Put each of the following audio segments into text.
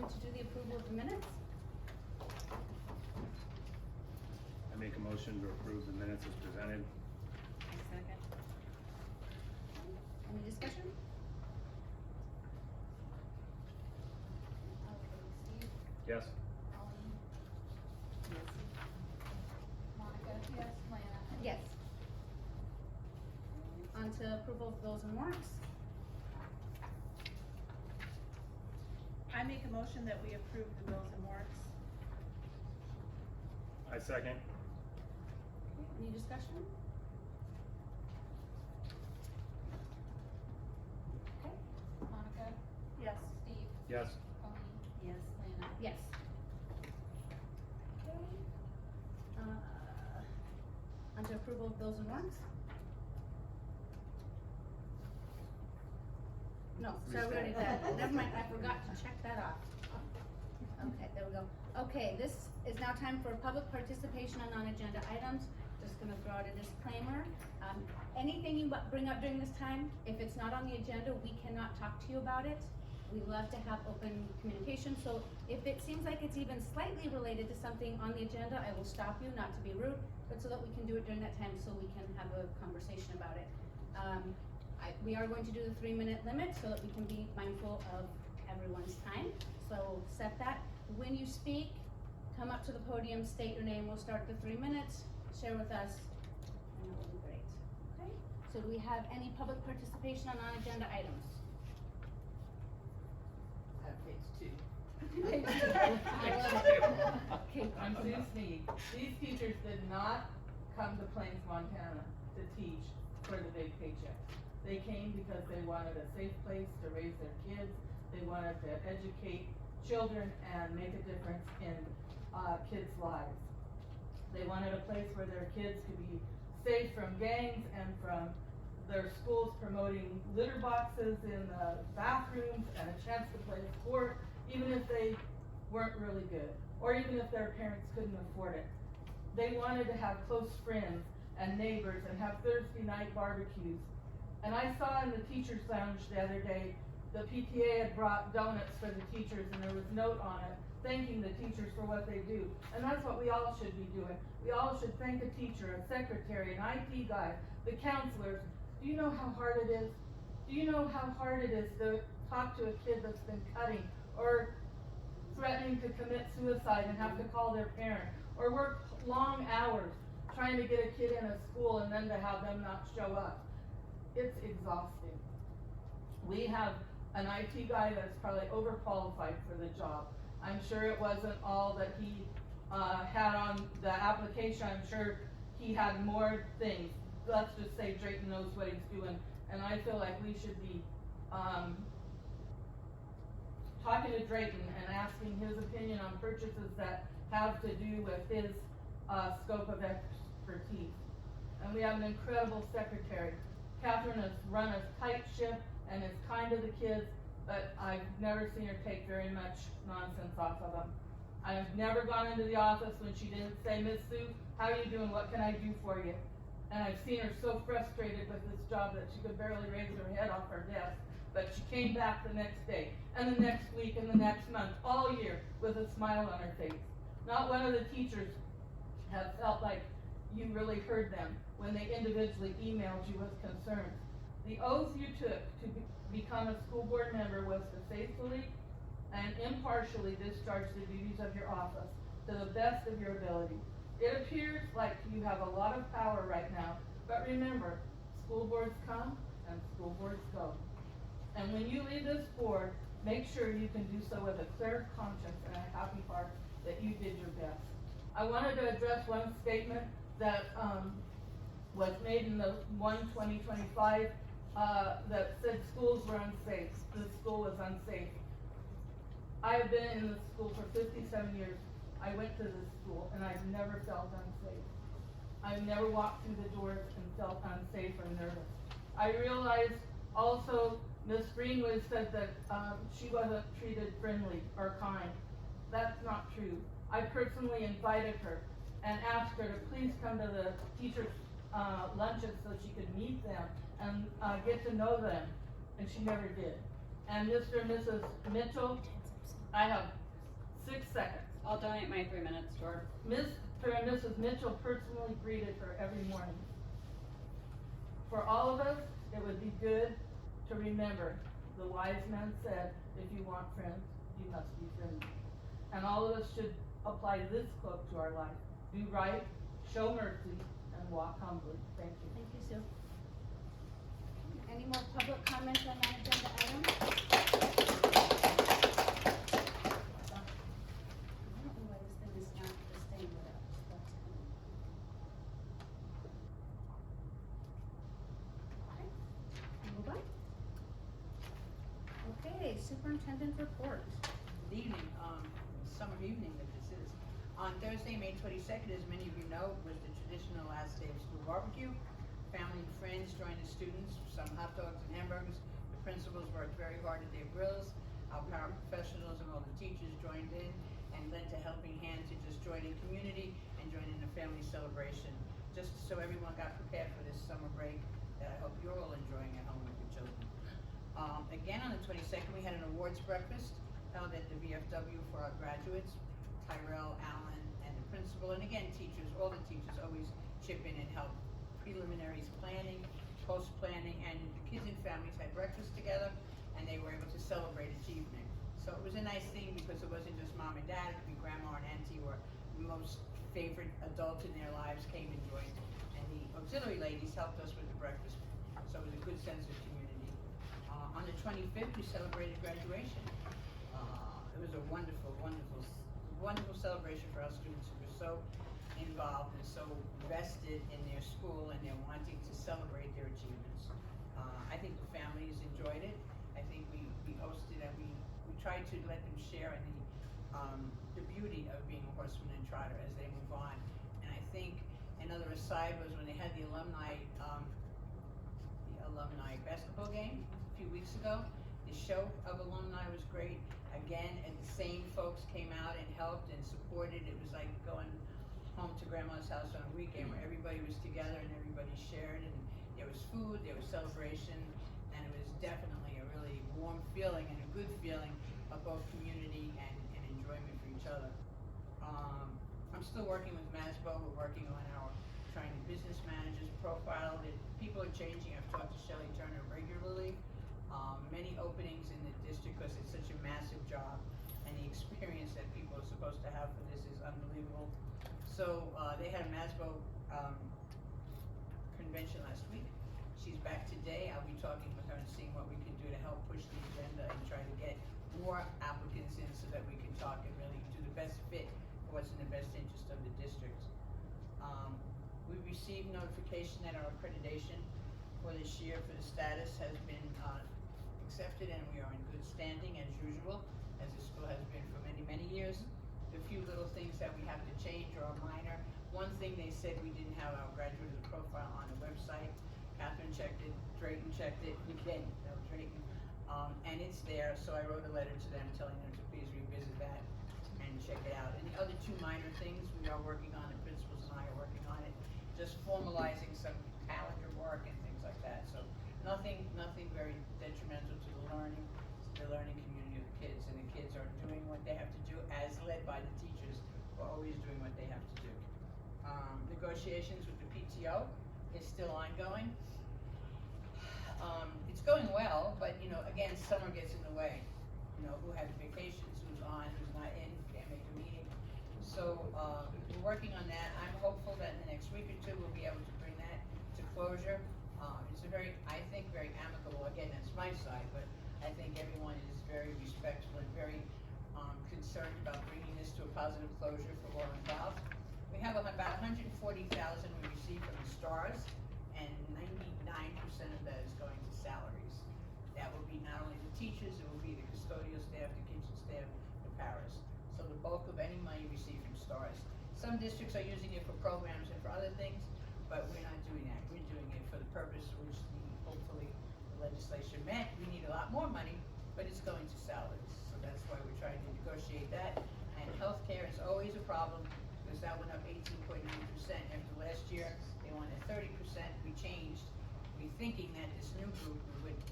going to do the approval of the minutes. I make a motion to approve the minutes as presented. Second. Any discussion? Okay, Steve, Yes. Colleen, Yes. Monica? Yes. Lana? Yes. On to approval of bills and warrants. I make a motion that we approve the bills and warrants. I second. Okay, any discussion? Okay, Monica? Yes. Steve? Yes. Colleen? Yes. Lana? Yes. Okay. On to approval of bills and warrants? No, sorry, we already did that. Never mind, I forgot to check that off. Okay, there we go. Okay, this is now time for public participation on non-agenda items. Just gonna throw out a disclaimer. Anything you bring up during this time, if it's not on the agenda, we cannot talk to you about it. We love to have open communication, so if it seems like it's even slightly related to something on the agenda, I will stop you, not to be rude, but so that we can do it during that time, so we can have a conversation about it. We are going to do the 3-minute limit so that we can be mindful of everyone's time. So set that. When you speak, come up to the podium, state your name. We'll start the 3 minutes, share with us, and that will be great. Okay? So do we have any public participation on non-agenda items? Page 2. Okay. I'm Sue Sneed. These teachers did not come to Plains, Montana to teach for the big paycheck. They came because they wanted a safe place to raise their kids. They wanted to educate children and make a difference in kids' lives. They wanted a place where their kids could be safe from gangs and from their schools promoting litter boxes in the bathrooms and a chance to play sport, even if they weren't really good, or even if their parents couldn't afford it. They wanted to have close friends and neighbors and have Thursday night barbecues. And I saw in the teacher's lounge the other day, the PTA had brought donuts for the teachers and there was a note on it thanking the teachers for what they do. And that's what we all should be doing. We all should thank a teacher, a secretary, an IT guy, the counselors. Do you know how hard it is? Do you know how hard it is to talk to a kid that's been cutting or threatening to commit suicide and have to call their parent, or work long hours trying to get a kid in a school and then to have them not show up? It's exhausting. We have an IT guy that's probably overqualified for the job. I'm sure it wasn't all that he had on the application. I'm sure he had more things. Let's just say Drayton knows what he's doing, and I feel like we should be talking to Drayton and asking his opinion on purchases that have to do with his scope of expertise. And we have an incredible secretary. Catherine has run a tight ship and is kind to the kids, but I've never seen her take very much nonsense off of them. I've never gone into the office when she didn't say, "Miss Sue, how are you doing? What can I do for you?" And I've seen her so frustrated with this job that she could barely raise her head off her desk. But she came back the next day, and the next week, and the next month, all year, with a smile on her face. Not one of the teachers have felt like you really heard them when they individually emailed you with concerns. The oath you took to become a school board member was to faithfully and impartially discharge the duties of your office to the best of your ability. It appears like you have a lot of power right now, but remember, school boards come and school boards go. And when you leave this board, make sure you can do so with a clear conscience and a happy heart that you did your best. I wanted to address one statement that was made in the 1/2025 that said schools were unsafe. The school was unsafe. I have been in the school for 57 years. I went to this school and I've never felt unsafe. I've never walked through the doors and felt unsafe or nervous. I realized also Ms. Greenwood said that she wasn't treated friendly or kind. That's not true. I personally invited her and asked her to please come to the teachers' lunches so she could meet them and get to know them, and she never did. And Mr. and Mrs. Mitchell, I have 6 seconds. I'll donate my 3 minutes to her. Mr. and Mrs. Mitchell personally greeted her every morning. For all of us, it would be good to remember the wise man said, if you want friends, you must be friendly. And all of us should apply this quote to our life. Do right, show mercy, and walk humbly. Thank you. Thank you, Sue. Any more public comments on that agenda item? I don't know why this thing is not staying with us, but. Okay, move on. Okay, superintendent report. Good evening, summer evening that this is. On Thursday, May 22nd, as many of you know, was the traditional last day of school barbecue. Family and friends joined the students, some hot dogs and hamburgers. The principals worked very hard at their grills. Our paraprofessionals and all the teachers joined in and lent a helping hand to just join in community and join in the family celebration, just so everyone got prepared for this summer break that I hope you're all enjoying at home with your children. Again, on the 22nd, we had an awards breakfast held at the VFW for our graduates, Tyrell, Allen, and the principal, and again, teachers, all the teachers always chip in and help. Preliminaries planning, post-planning, and the kids and families had breakfast together, and they were able to celebrate achievement. So it was a nice thing because it wasn't just mom and dad, it could be grandma and auntie, or the most favorite adult in their lives came and joined. And the auxiliary ladies helped us with the breakfast, so it was a good sense of community. On the 25th, we celebrated graduation. It was a wonderful, wonderful celebration for our students who were so involved and so vested in their school and they're wanting to celebrate their achievements. I think the families enjoyed it. I think we hosted and we tried to let them share in the beauty of being a horseman and trotter as they move on. And I think another aside was when they had the alumni basketball game a few weeks ago. The show of alumni was great. Again, and the same folks came out and helped and supported. It was like going home to grandma's house on a weekend where everybody was together and everybody shared, and there was food, there was celebration, and it was definitely a really warm feeling and a good feeling of both community and enjoyment for each other. I'm still working with MASBO. We're working on our trying to business managers profile. The people are changing. I've talked to Shelley Turner regularly. Many openings in the district because it's such a massive job, and the experience that people are supposed to have for this is unbelievable. So they had a MASBO convention last week. She's back today. I'll be talking with her and seeing what we can do to help push the agenda and try to get more applicants in so that we can talk and really do the best fit for what's in the best interest of the district. We received notification that our accreditation for this year for the status has been accepted, and we are in good standing as usual, as the school has been for many, many years. The few little things that we have to change are minor. One thing they said, we didn't have our graduate profile on the website. Catherine checked it, Drayton checked it, again, no Drayton, and it's there, so I wrote a letter to them telling them to please revisit that and check it out. And the other two minor things we are working on, the principals and I are working on it, just formalizing some calendar work and things like that. So nothing very detrimental to the learning community of the kids, and the kids are doing what they have to do as led by the teachers who are always doing what they have to do. Negotiations with the PTO is still ongoing. It's going well, but again, summer gets in the way. Who has vacations, who's on, who's not in, can't make a meeting. So we're working on that. I'm hopeful that in the next week or two we'll be able to bring that to closure. It's I think very amicable. Again, that's my side, but I think everyone is very respectful and very concerned about bringing this to a positive closure for all involved. We have about $140,000 we received from the STARS, and 99% of that is going to salaries. That will be not only the teachers, it will be the custodial staff, the kitchen staff, the paras. So the bulk of any money received from STARS. Some districts are using it for programs and for other things, but we're not doing that. We're doing it for the purpose which hopefully the legislation meant. We need a lot more money, but it's going to salaries. So that's why we're trying to negotiate that. And healthcare is always a problem because that went up 18.9%. After last year, they wanted 30%. We changed. We're thinking that this new group,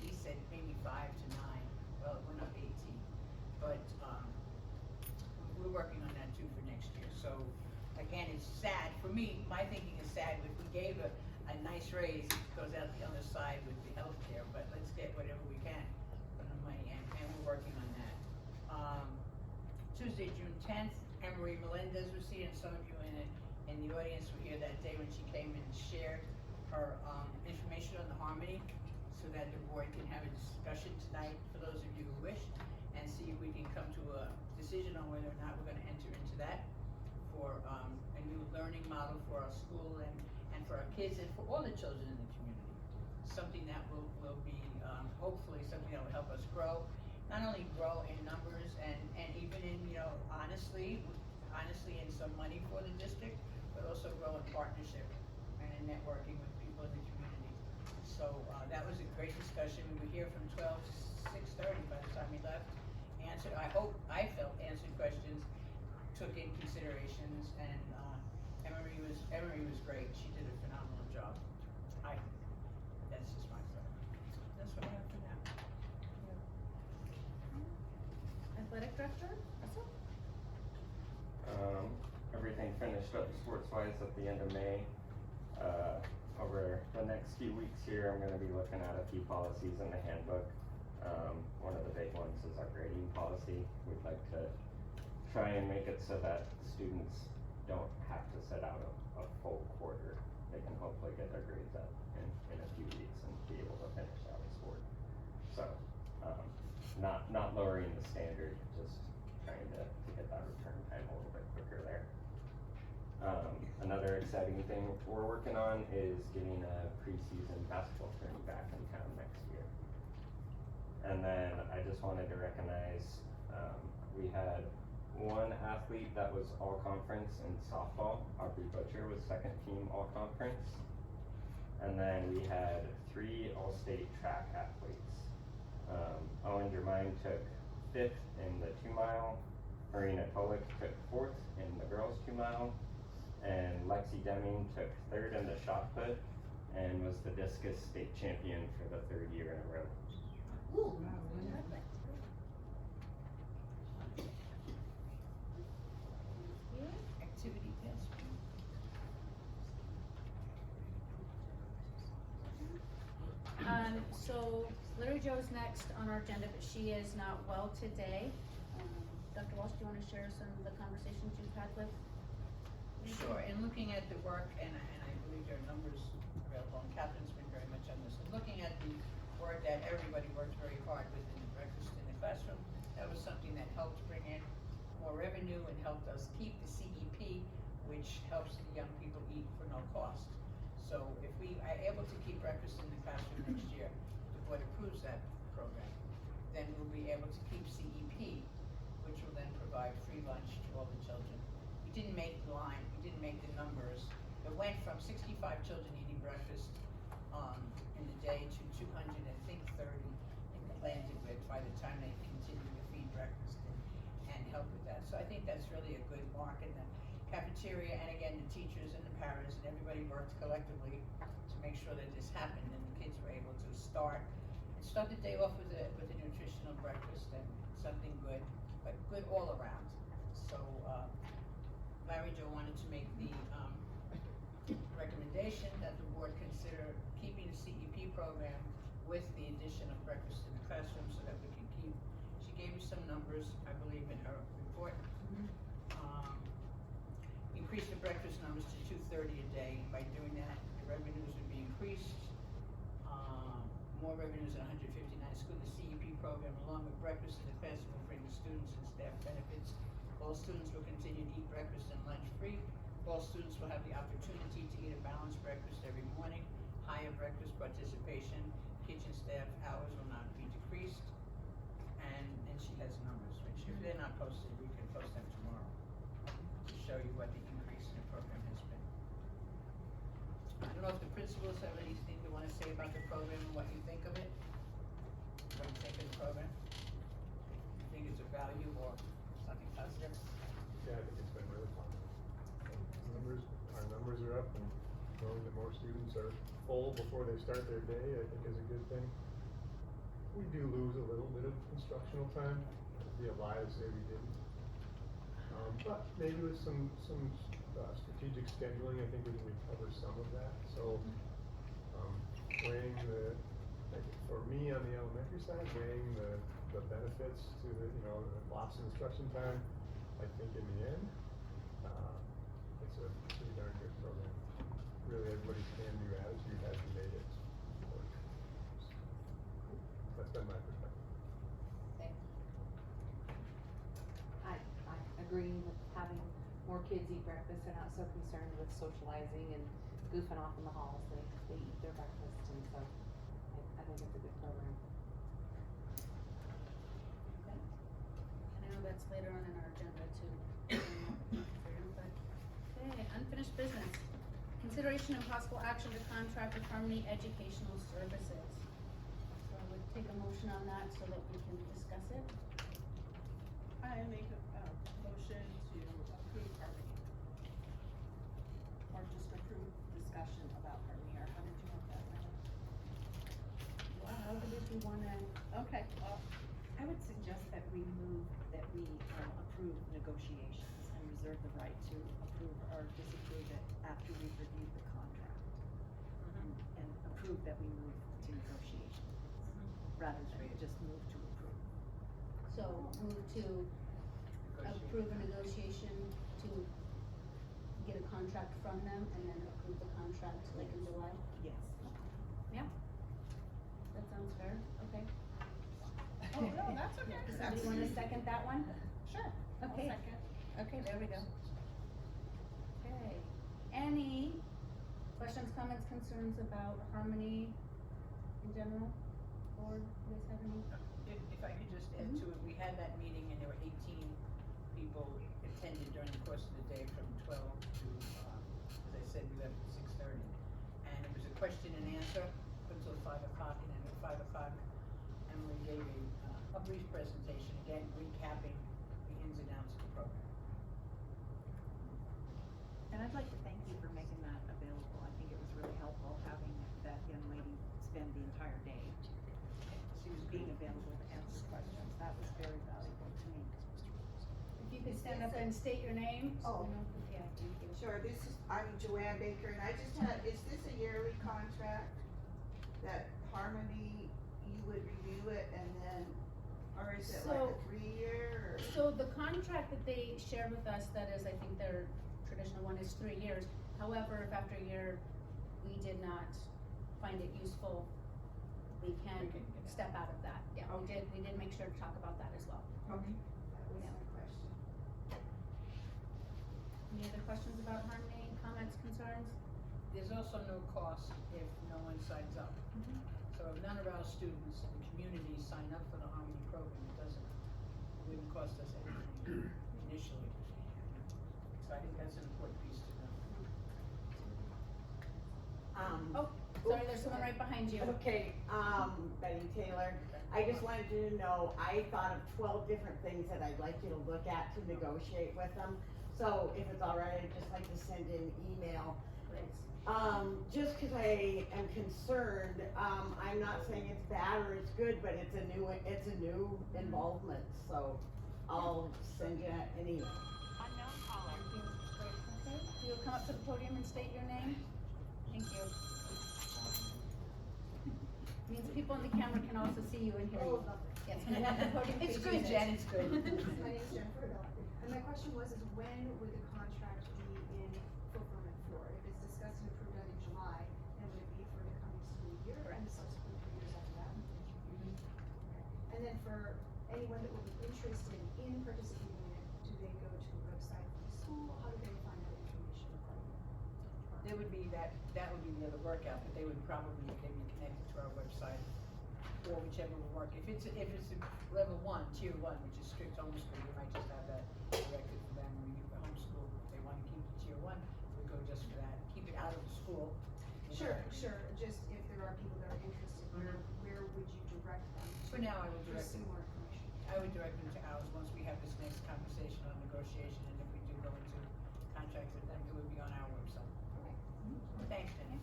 he said maybe 5 to 9. Well, it went up 18. But we're working on that too for next year, so, again, it's sad, for me, my thinking is sad, if we gave a nice raise, it goes out the other side with the healthcare, but let's get whatever we can from the money, and we're working on that. Tuesday, June 10th, Emery Melendez was here, and some of you in the audience were here that day when she came and shared her, information on the Harmony, so that the board can have a discussion tonight, for those of you who wish, and see if we can come to a decision on whether or not we're gonna enter into that for, a new learning model for our school and for our kids and for all the children in the community. Something that will be, hopefully something that will help us grow, not only grow in numbers and even in, honestly in some money for the district, but also grow in partnership and in networking with people in the community. So, that was a great discussion. We were here from 12 to 6:30 by the time we left. I felt answered questions, took in considerations, and, Emery was great. She did a phenomenal job. That's just my thought. That's what I have for now. Athletic director, Russell? Everything finished up sports-wise at the end of May. Over the next few weeks here, I'm gonna be looking at a few policies in the handbook. One of the big ones is our grading policy. We'd like to try and make it so that students don't have to sit out a full quarter. They can hopefully get their grades up in a few weeks and be able to finish out a sport. So, not lowering the standard, just trying to get that return time a little bit quicker there. Another exciting thing we're working on is getting a preseason basketball tournament back in town next year. And then I just wanted to recognize, we had one athlete that was all conference in softball. Aubrey Butcher was second team all conference. And then we had 3 all-state track athletes. Owen Germain took 5th in the 2-mile. Marina Tolik took 4th in the girls 2-mile. And Lexi Deming took 3rd in the shot put and was the discus state champion for the 3rd year in a row. Ooh, perfect. Activity test. So Larry Joe's next on our agenda, but she is not well today. Dr. Walsh, do you wanna share some of the conversations you've had with? Sure, in looking at the work, and I believe there are numbers available, and Catherine's been very much on this, and looking at the work that everybody worked very hard with in the breakfast in the classroom, that was something that helped bring in more revenue and helped us keep the CEP, which helps the young people eat for no cost. So if we are able to keep breakfast in the classroom next year, the board approves that program, then we'll be able to keep CEP, which will then provide free lunch to all the children. We didn't make the line, we didn't make the numbers. It went from 65 children eating breakfast, in the day to 230 in the landed with by the time they continue to feed breakfast and help with that. So I think that's really a good mark in the cafeteria, and again, the teachers and the parents and everybody worked collectively to make sure that this happened and the kids were able to start the day off with a nutritional breakfast and something good, but good all around. So, Larry Joe wanted to make the, recommendation that the board consider keeping the CEP program with the addition of breakfast in the classroom so that we can keep, she gave you some numbers, I believe, in her report. Increase the breakfast numbers to 230 a day. By doing that, the revenues would be increased. More revenues at 159 schools. The CEP program, along with breakfast in the classroom, will bring the students and staff benefits. All students will continue to eat breakfast and lunch free. All students will have the opportunity to eat a balanced breakfast every morning. Higher breakfast participation. Kitchen staff hours will not be decreased. And she has numbers, which if they're not posted, we can post them tomorrow to show you what the increase in the program has been. I don't know if the principals have anything they wanna say about the program and what you think of it? What you think of the program? You think it's a value or something positive? Yeah, I think it's been really fun. Our numbers are up, and knowing that more students are full before they start their day, I think is a good thing. We do lose a little bit of instructional time. It'd be a lie to say we didn't. But maybe with some strategic scheduling, I think we can recover some of that, so, weighing the, like, for me on the elementary side, weighing the benefits to the, lots of instruction time, I think in the end, it's a pretty darn good program. Really, everybody's can-do attitude has made it work. That's been my perspective. I agree with having more kids eat breakfast. They're not so concerned with socializing and goofing off in the halls. They eat their breakfast, and so I think it's a good program. Okay. And I know that's later on in our agenda too. For input. Okay, unfinished business. Consideration and possible action to contract with Harmony Educational Services. So I would take a motion on that so that we can discuss it. I make a motion to approve Harmony. Or just approve discussion about Harmony, or how did you want that? Wow, how did you wanna? Okay, well, I would suggest that we move, that we approve negotiations and reserve the right to approve or disapprove it after we've reviewed the contract. And approve that we move to negotiations, rather than just move to approve. So move to approve a negotiation to get a contract from them and then approve the contract like in July? Yes. Yeah. That sounds fair, okay. oh, no, that's okay. Does somebody wanna second that one? Sure. I'll Okay. second. Okay, there we go. Okay, any questions, comments, concerns about Harmony in general? Or you guys have any? If I could just add to it, we had that meeting and there were 18 people attended during the course of the day from 12 to, as I said, we left at 6:30. And it was a question and answer until 5 o'clock, and then at 5 o'clock, Emily gave a brief presentation, again recapping the ins and outs of the program. And I'd like to thank you for making that available. I think it was really helpful having that young lady spend the entire day She was being available to answer questions. That was very valuable to me. If you could stand up and state your name. so Oh. we know- Yeah, thank you. Sure, I'm Joanne Baker, and I just had, is this a yearly contract that Harmony, you would review it and then, or is it like So- a 3-year or? So the contract that they shared with us, that is, I think their traditional one is 3 years. However, if after a year we did not find it useful, we can We can get out. step out of that. Yeah, we did make sure to talk about that as well. Okay, that was my question. Any other questions about Harmony, comments, concerns? There's also no cost if no one signs up. So if none of our students in the community sign up for the Harmony program, it wouldn't cost us anything initially. So I think that's an important piece to know. Oh, sorry, there's someone right behind you. Okay, Betty Taylor, I just wanted you to know, I thought of 12 different things that I'd like you to look at to negotiate with them. So if it's all right, I'd just like to send an email. Just cause I am concerned, I'm not saying it's bad or it's good, but it's a new involvement, so I'll send you an email. Okay, you'll come up to the podium and state your name? Thank you. Means people on the camera can also see you and hear you. Yes, when you have the podium, It's please good, use it. Jen, it's good. My name's Jennifer Adolphe, and my question was, is when would the contract be in fulfillment for? If it's discussed and approved out in July, then would it be for the coming school year and the subsequent 3 years after that? Okay. And then for anyone that would be interested in participating in it, do they go to the website of the school? How do they find out information regarding it? There would be that would be the other workout, but they would probably, they'd be connected to our website or whichever will work. If it's a level 1, tier 1, which is strict homeschool, you might just have that directed for them. When you homeschool, if they want to keep it tier 1, we go just for that, keep it out of the school. Sure, just if there are people that are interested, where would you direct them? For now, I would For direct some them, more information. I would direct them to ours once we have this next conversation on negotiation, and if we do go into contracts with them, it would be on our website. Okay. Thanks, Jenny.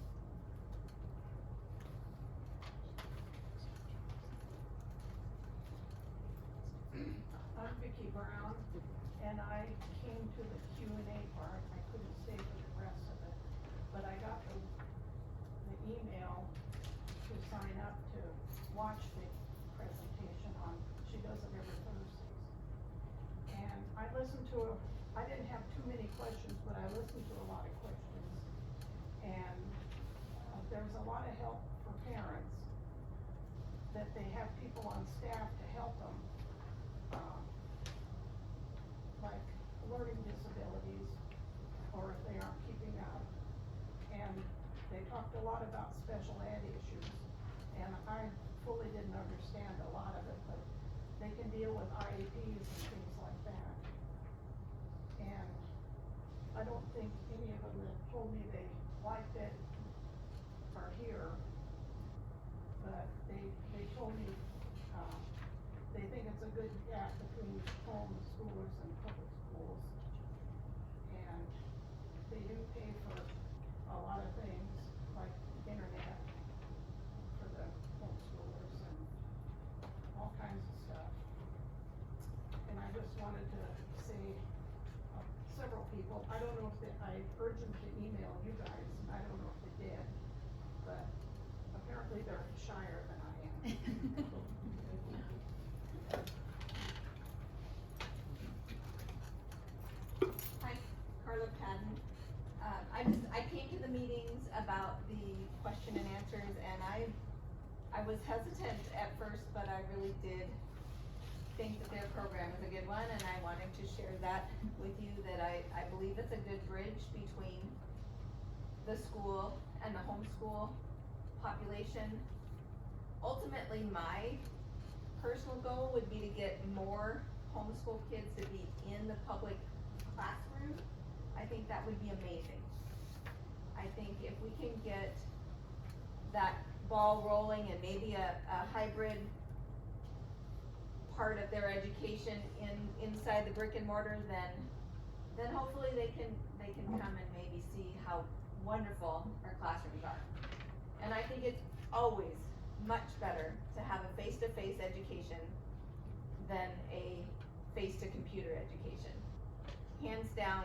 I'm Vicki Brown, and I came to people on staff to help them, like learning disabilities, or if they aren't keeping up. And they talked a lot about special ed issues, and I fully didn't understand a lot of it, but they can deal with IEPs and things like that. And I don't think any of them that told me they liked it are here, but they told me, they think it's a good gap between homeschoolers and public schools. And they do pay for a lot of things, like internet for the homeschoolers and all kinds of stuff. And I just wanted to say, several people, I don't know if I urged them to email you guys, and I don't know if they did, but apparently they're shyer than I am. Hi, Carla Padden. I came to the meetings about the question and answers, and I was hesitant at first, but I really did think that their program is a good one, and I wanted to share that with you, that I believe it's a good bridge between the school and the homeschool population. Ultimately, my personal goal would be to get more homeschool kids to be in the public classroom. I think that would be amazing. I think if we can get that ball rolling and maybe a hybrid part of their education inside the brick and mortar, then hopefully they can come and maybe see how wonderful our classrooms are. And I think it's always much better to have a face-to-face education than a face-to-computer education. Hands down,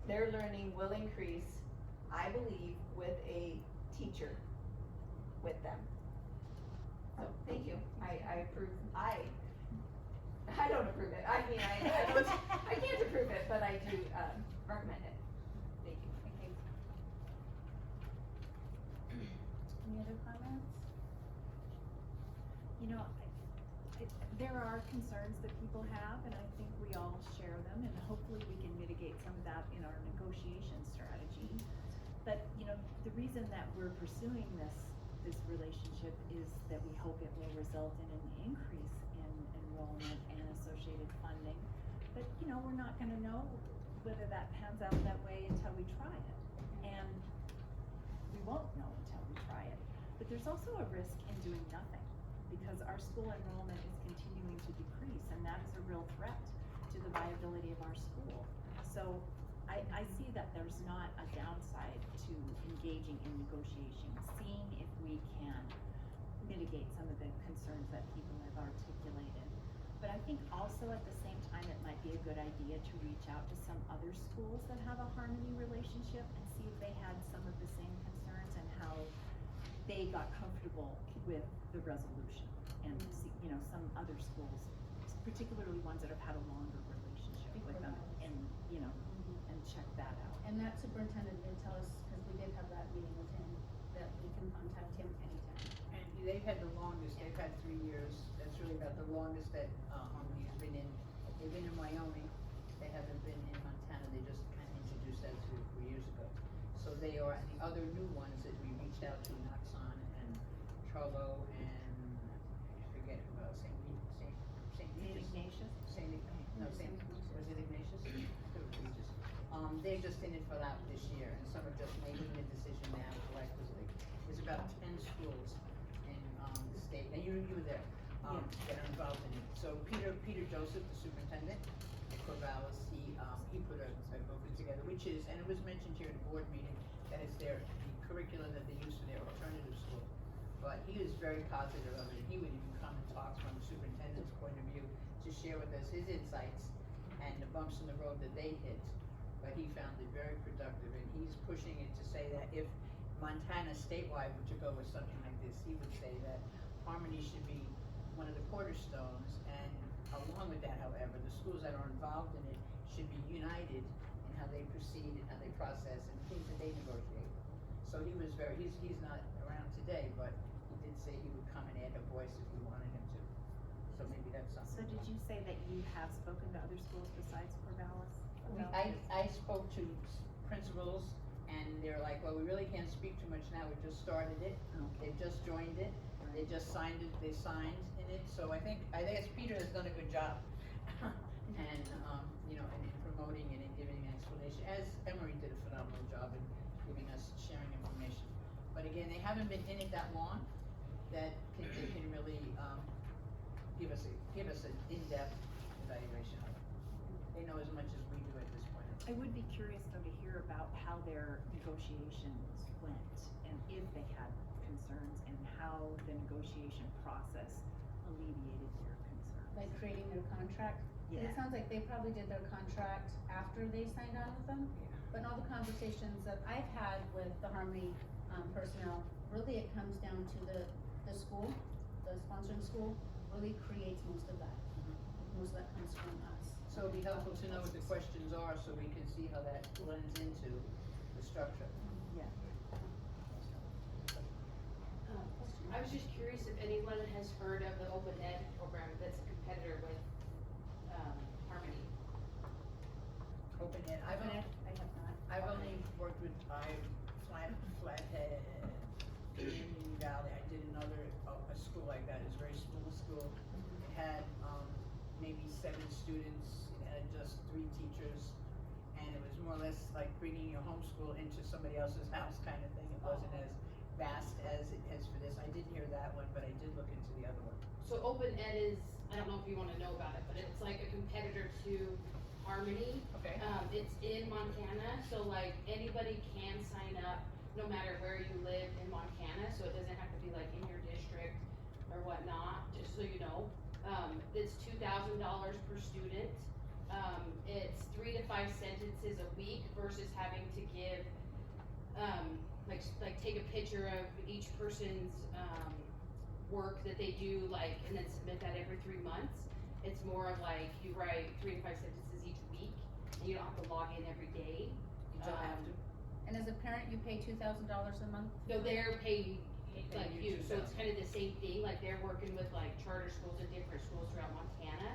their learning will increase, I believe, with a teacher with them. So, thank you. I approve. I don't approve it. I mean, I can't approve it, but I do recommend it. Thank you. Any other comments? You know, there are concerns that people have, and I think we all share them, and hopefully we can mitigate some of that in our negotiation strategy. But, you know, the reason that we're pursuing this relationship is that we hope it will result in an increase in enrollment and associated funding. But, you know, we're not gonna know whether that pans out that way until we try it. And we won't know until we try it. But there's also a risk in doing nothing, because our school enrollment is continuing to decrease, and that is a real threat to the viability of our school. So I see that there's not a downside to engaging in negotiations, seeing if we can mitigate some of the concerns that people have articulated. But I think also at the same time, it might be a good idea to reach out to some other schools that have a Harmony relationship and see if they had some of the same concerns and how they got comfortable with the resolution. And see, you know, some other schools, particularly ones that have had a longer relationship with them, and, you know, and check that out. And that superintendent did tell us, because we did have that meeting with him, that we can contact him anytime. And they've had the longest, they've had 3 years, that's really about the longest that Harmony's been in. They've been in Wyoming, they haven't been in Montana, they just kind of introduced that 3 years ago. So they are, and the other new ones that we reached out to, Noxon and Charlo and, I forget who else, St. Ignatius? Was it Ignatius? They're just in it for that this year, and some are just making a decision now collectively. There's about 10 schools in the state, and you were there, that are involved in it. So Peter Joseph, the superintendent at Corvallis, he put a group together, which is, and it was mentioned here at the board meeting, that it's the curriculum that they use for their alternative school. But he was very positive of it. He would even come and talk from the superintendent's point of view to share with us his insights and the bumps in the road that they hit. But he found it very productive, and he's pushing it to say that if Montana statewide were to go with something like this, he would say that Harmony should be one of the cornerstones, and along with that, however, the schools that are involved in it should be united in how they proceed and how they process and things that they negotiate. So he was he's not around today, but he did say he would come and add a voice if we wanted him to. so maybe that's So something. did you say that you have spoken to other schools besides Corvallis? about I this? spoke to principals, and they're like, well, we really can't speak too much now, we just started it, they've just joined it, they just signed it, they signed in it, so I guess Peter has done a good job. And, you know, in promoting it and giving an explanation, as Emery did a phenomenal job in giving us, sharing information. But again, they haven't been in it that long, that they can really, give us an in-depth evaluation of it. They know as much as we do at this point. I would be curious though to hear about how their negotiations went and if they had concerns and how the negotiation process alleviated their concerns. Like creating their contract. Yeah. It sounds like they probably did their contract after they signed on with them. Yeah. But in all the conversations that I've had with the Harmony, personnel, really it comes down to the school, the sponsoring school, really creates most of that. Most of that comes from us. So it'd be helpful to know what the questions are, so we can see how that blends into the structure. Yeah. I was just curious if anyone has heard of the Open Ed program that's a competitor with, Harmony. Open Ed, I have not. I've only worked with, Flathead, Union Valley, I did another, a school like that, it's a very small school. It had, maybe 7 students, it had just 3 teachers, and it was more or less like bringing your homeschool into somebody else's house kind of thing. It wasn't as vast as it is for this. I didn't hear that one, but I did look into the other one. So Open Ed is, I don't know if you wanna know about it, but it's like a competitor to Harmony. Okay. It's in Montana, so like anybody can sign up, no matter where you live in Montana, so it doesn't have to be like in your district or whatnot, just so you know. It's $2,000 per student. It's 3 to 5 sentences a week versus having to give, like take a picture of each person's, work that they do, like, and then submit that every 3 months. It's more of like, you write 3 to 5 sentences each week, and you don't have to log in every day. You don't have to. And as a parent, you pay $2,000 a month? No, they're paying Paying like you you, so it's 2,000. kind of the same thing, like they're working with like charter schools and different schools throughout Montana.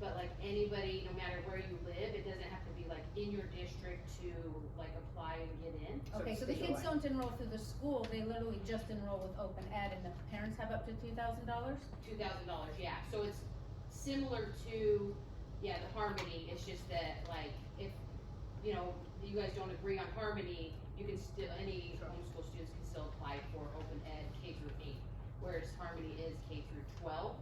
But like anybody, no matter where you live, it doesn't have to be like in your district to like apply and get in. Okay, so the kids don't enroll through the school, they literally just enroll with Open Ed, and the parents have up to $2,000? $2,000, yeah, so it's similar to, yeah, the Harmony, it's just that like, if, you know, you guys don't agree on Harmony, you can still, any homeschool students can still apply for Open Ed K through 8, whereas Harmony is K through 12.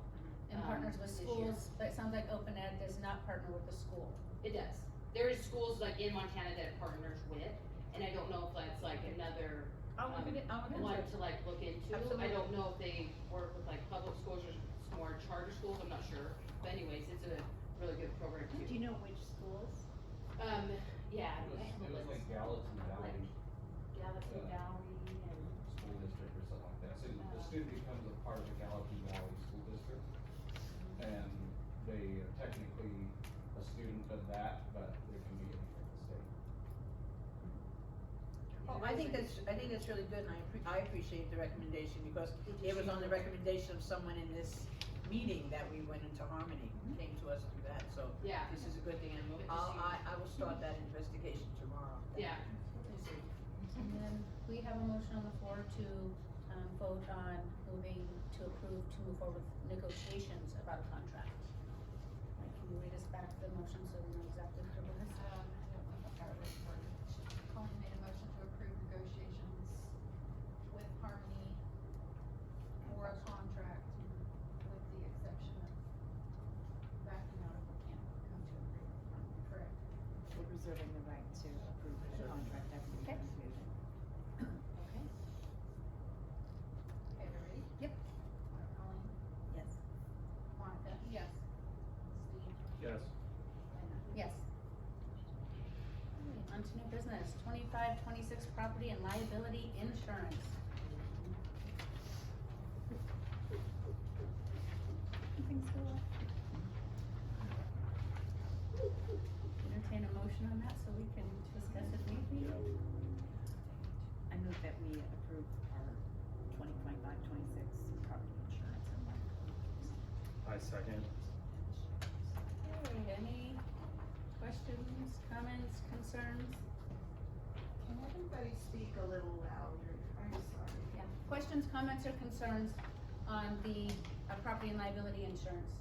And partners with this year. schools, but it sounds like Open Ed does not partner with the school. It does. There is schools like in Montana that it partners with, and I don't know if that's like another, I'll look into one it. to like look into. Absolutely. I don't know if they work with like public schools or more charter schools, I'm not sure, but anyways, it's a really good program too. Do you know which schools? Yeah. It was like Gallatin Valley Gallatin Valley and. School District or something like that. So the student becomes a part of the Gallatin Valley School District. And they are technically a student of that, but they can be any from the state. Oh, I think that's really good, and I appreciate the recommendation, because it was on the recommendation of someone in this meeting that we went into Harmony, came to us through that, so. Yeah. This is a good thing, and Good to see. I will start that investigation tomorrow. Yeah. And then we have a motion on the floor to, vote on moving to approve to move forward with negotiations about a contract. Like, can you read us back the motion so we know exactly what it is? I don't know if I wrote it for you. Colin made a motion to approve negotiations with Harmony for a contract, with the exception of backing out if we can't come to agreement with Harmony, correct? We're reserving the right to approve the contract after we Okay. review it. Okay. Okay, we ready? Yep. Colleen? Yes. Monica? Yes. Steve? Yes. Lena? Yes. Alright, on to new business, 2526 property and liability insurance. Things go up. Entertain a motion on that so we can discuss it maybe? I move that we approve our 2025-26 property insurance and liability. I I second. Okay, any questions, comments, concerns? Can everybody speak a little louder? I'm sorry. Yeah, questions, comments, or concerns on the property and liability insurance?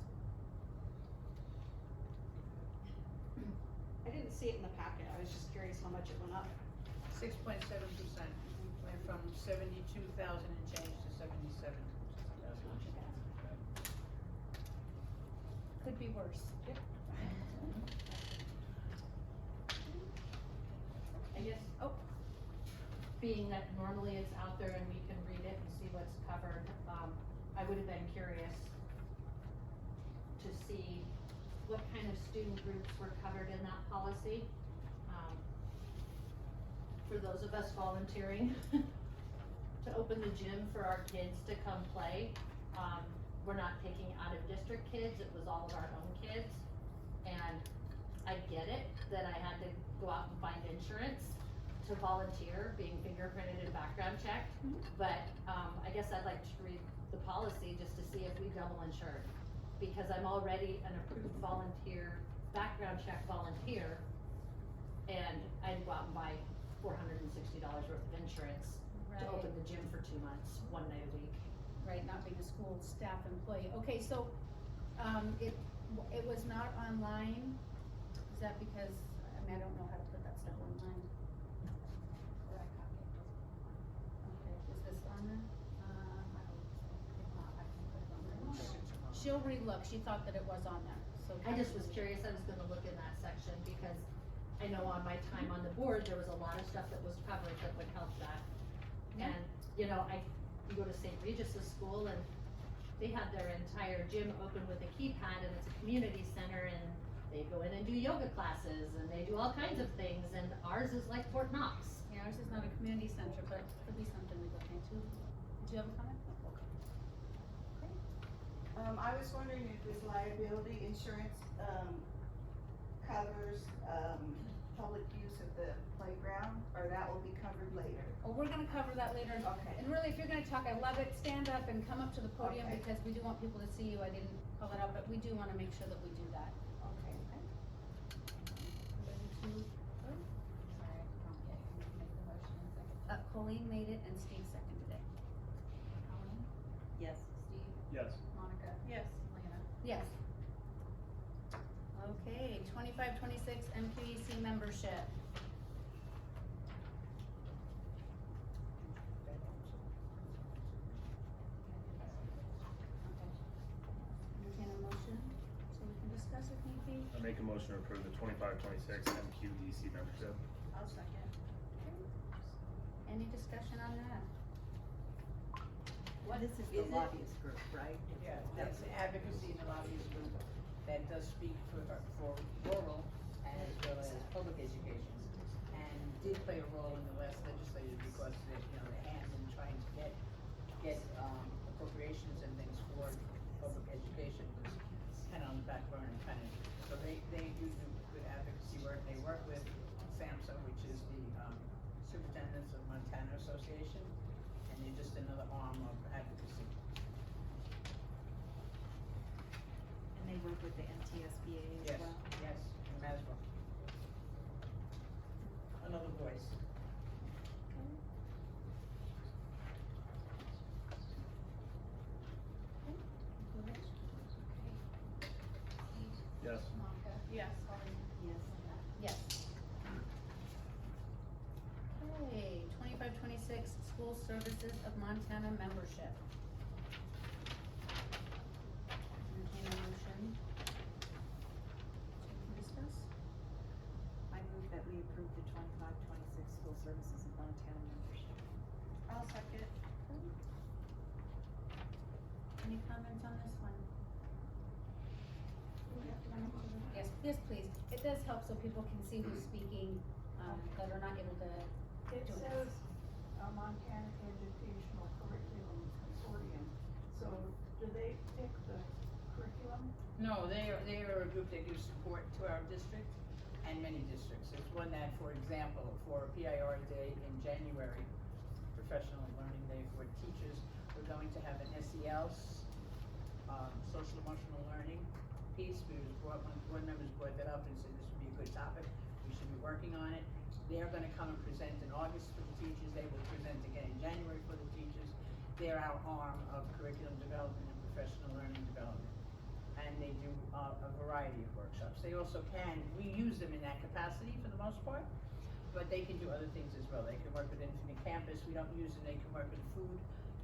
I didn't see it in the packet, I was just curious how much it went up. 6.7%, went from 72,000 and change to 77,000. Could be worse. Yep. I guess, Oh, being that normally it's out there and we can read it and see what's covered, I would have been curious to see what kind of student groups were covered in that policy. For those of us volunteering to open the gym for our kids to come play, we're not taking out of district kids, it was all of our own kids. And I get it, that I had to go out and find insurance to volunteer, being fingerprinted and background checked. But, I guess I'd like to read the policy just to see if we double insured. Because I'm already an approved volunteer, background check volunteer, and I'd go out and buy $460 worth of insurance to open the gym for 2 months, 1 night a week. right, not being a school staff employee. Okay, so, it was not online, is that because, I mean, I don't know how to put that stuff online. Or I copy it. Okay, is this on there? I don't, if not, I can put it on there. She'll relook, she thought that it was on there, so. I just was curious, I was gonna look in that section because I know on my time on the board, there was a lot of stuff that was covered that would help that. Yeah. And, you know, you go to St. Regis's school and they have their entire gym open with a keypad and it's a community center and they go in and do yoga classes and they do all kinds of things and ours is like Fort Knox. Yeah, ours is not a community center, but it could be something we look into. Did you have a comment? Okay. I was wondering if this liability insurance, covers, public use of the playground, or that will be covered later? Well, we're gonna cover that later. Okay. And really, if you're gonna talk, I love it, stand up and come up to the podium Okay. because we do want people to see you. I didn't call it out, but we do wanna make sure that we do that. Okay. Ready to vote? Sorry, I don't yet, you can make the motion in a second. Colleen made it and Steve seconded it. Colleen? Yes. Steve? Yes. Monica? Yes. Lana? Yes. Okay, 25-26 MQEC membership. Entertain a motion so we can discuss if need be. I make a motion to approve the 25-26 MQEC membership. I'll second. Any discussion on that? This is the lobbyist group, right? Yeah, that's the advocacy and the lobbyist group that does speak for rural as well as public education. And did play a role in the last legislature because they, you know, their hands in trying to get appropriations and things for public education was kind of on the back burner, kind of. So they do good advocacy work. They work with SAMHSA, which is the Superintendents of Montana Association, and they're just another arm of advocacy. And they work with the MTSBA as Yes, well? yes, in Masville. Another voice. Yes. Monica? Yes. Colleen? Yes. Lana? Yes. Okay, 25-26 School Services of Montana membership. Entertain a motion to discuss. I move that we approve the 25-26 school services of Montana membership. I'll second. Any comments on this one? Yes, yes, please. It does help so people can see who's speaking, that are not able to It do says, Montana Educational Curriculum Consortium, so do they pick the curriculum? No, they are a group that gives support to our district and many districts. It's one that, for example, for PIR Day in January, Professional Learning Day for teachers, we're going to have an SEL social emotional learning piece. Board members brought that up and said this would be a good topic, we should be working on it. They're gonna come and present in August for the teachers, they will present again in January for the teachers. They're our arm of curriculum development and professional learning development. And they do a variety of workshops. They also we use them in that capacity for the most part, but they can do other things as well. They can work with Infinite Campus, we don't use them, they can work with food,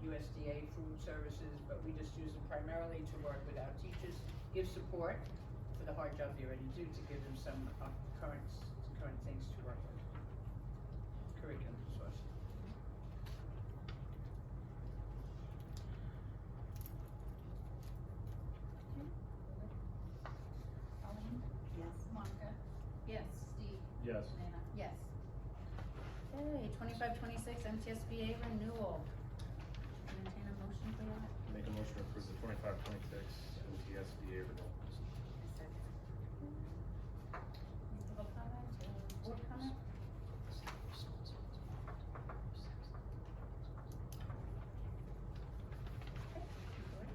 USDA food services, but we just use them primarily to work with our teachers, give support for the hard job they already do, to give them some current things to work with. Curriculum resources. Colleen? Yes. Monica? Yes. Steve? Yes. Dana? Yes. Okay, 25-26 MTSBA renewal. Entertain a motion for that? Make a motion to approve the 25-26 MTSBA renewal. Public comment or board comment? Okay, Victoria?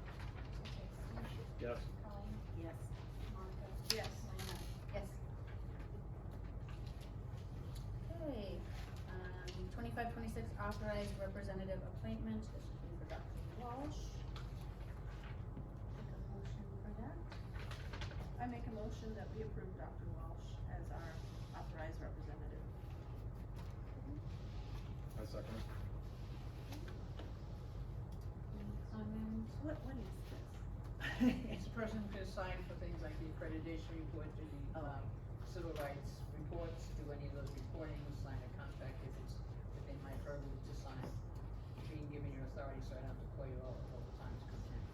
Yes. Colleen? Yes. Monica? Yes. Dana? Yes. Okay, 25-26 authorized representative appointment, this would be for Dr. Walsh. Take a motion for that. I make a motion that we approve Dr. Walsh as our authorized representative. I second it. Any comments? What is this? It's a person who can sign for things like the accreditation report, do the, civil rights reports, do any of those reporting, sign a contract if it's within my purview to sign. Being given your authority, so I don't have to call you all the time to come in.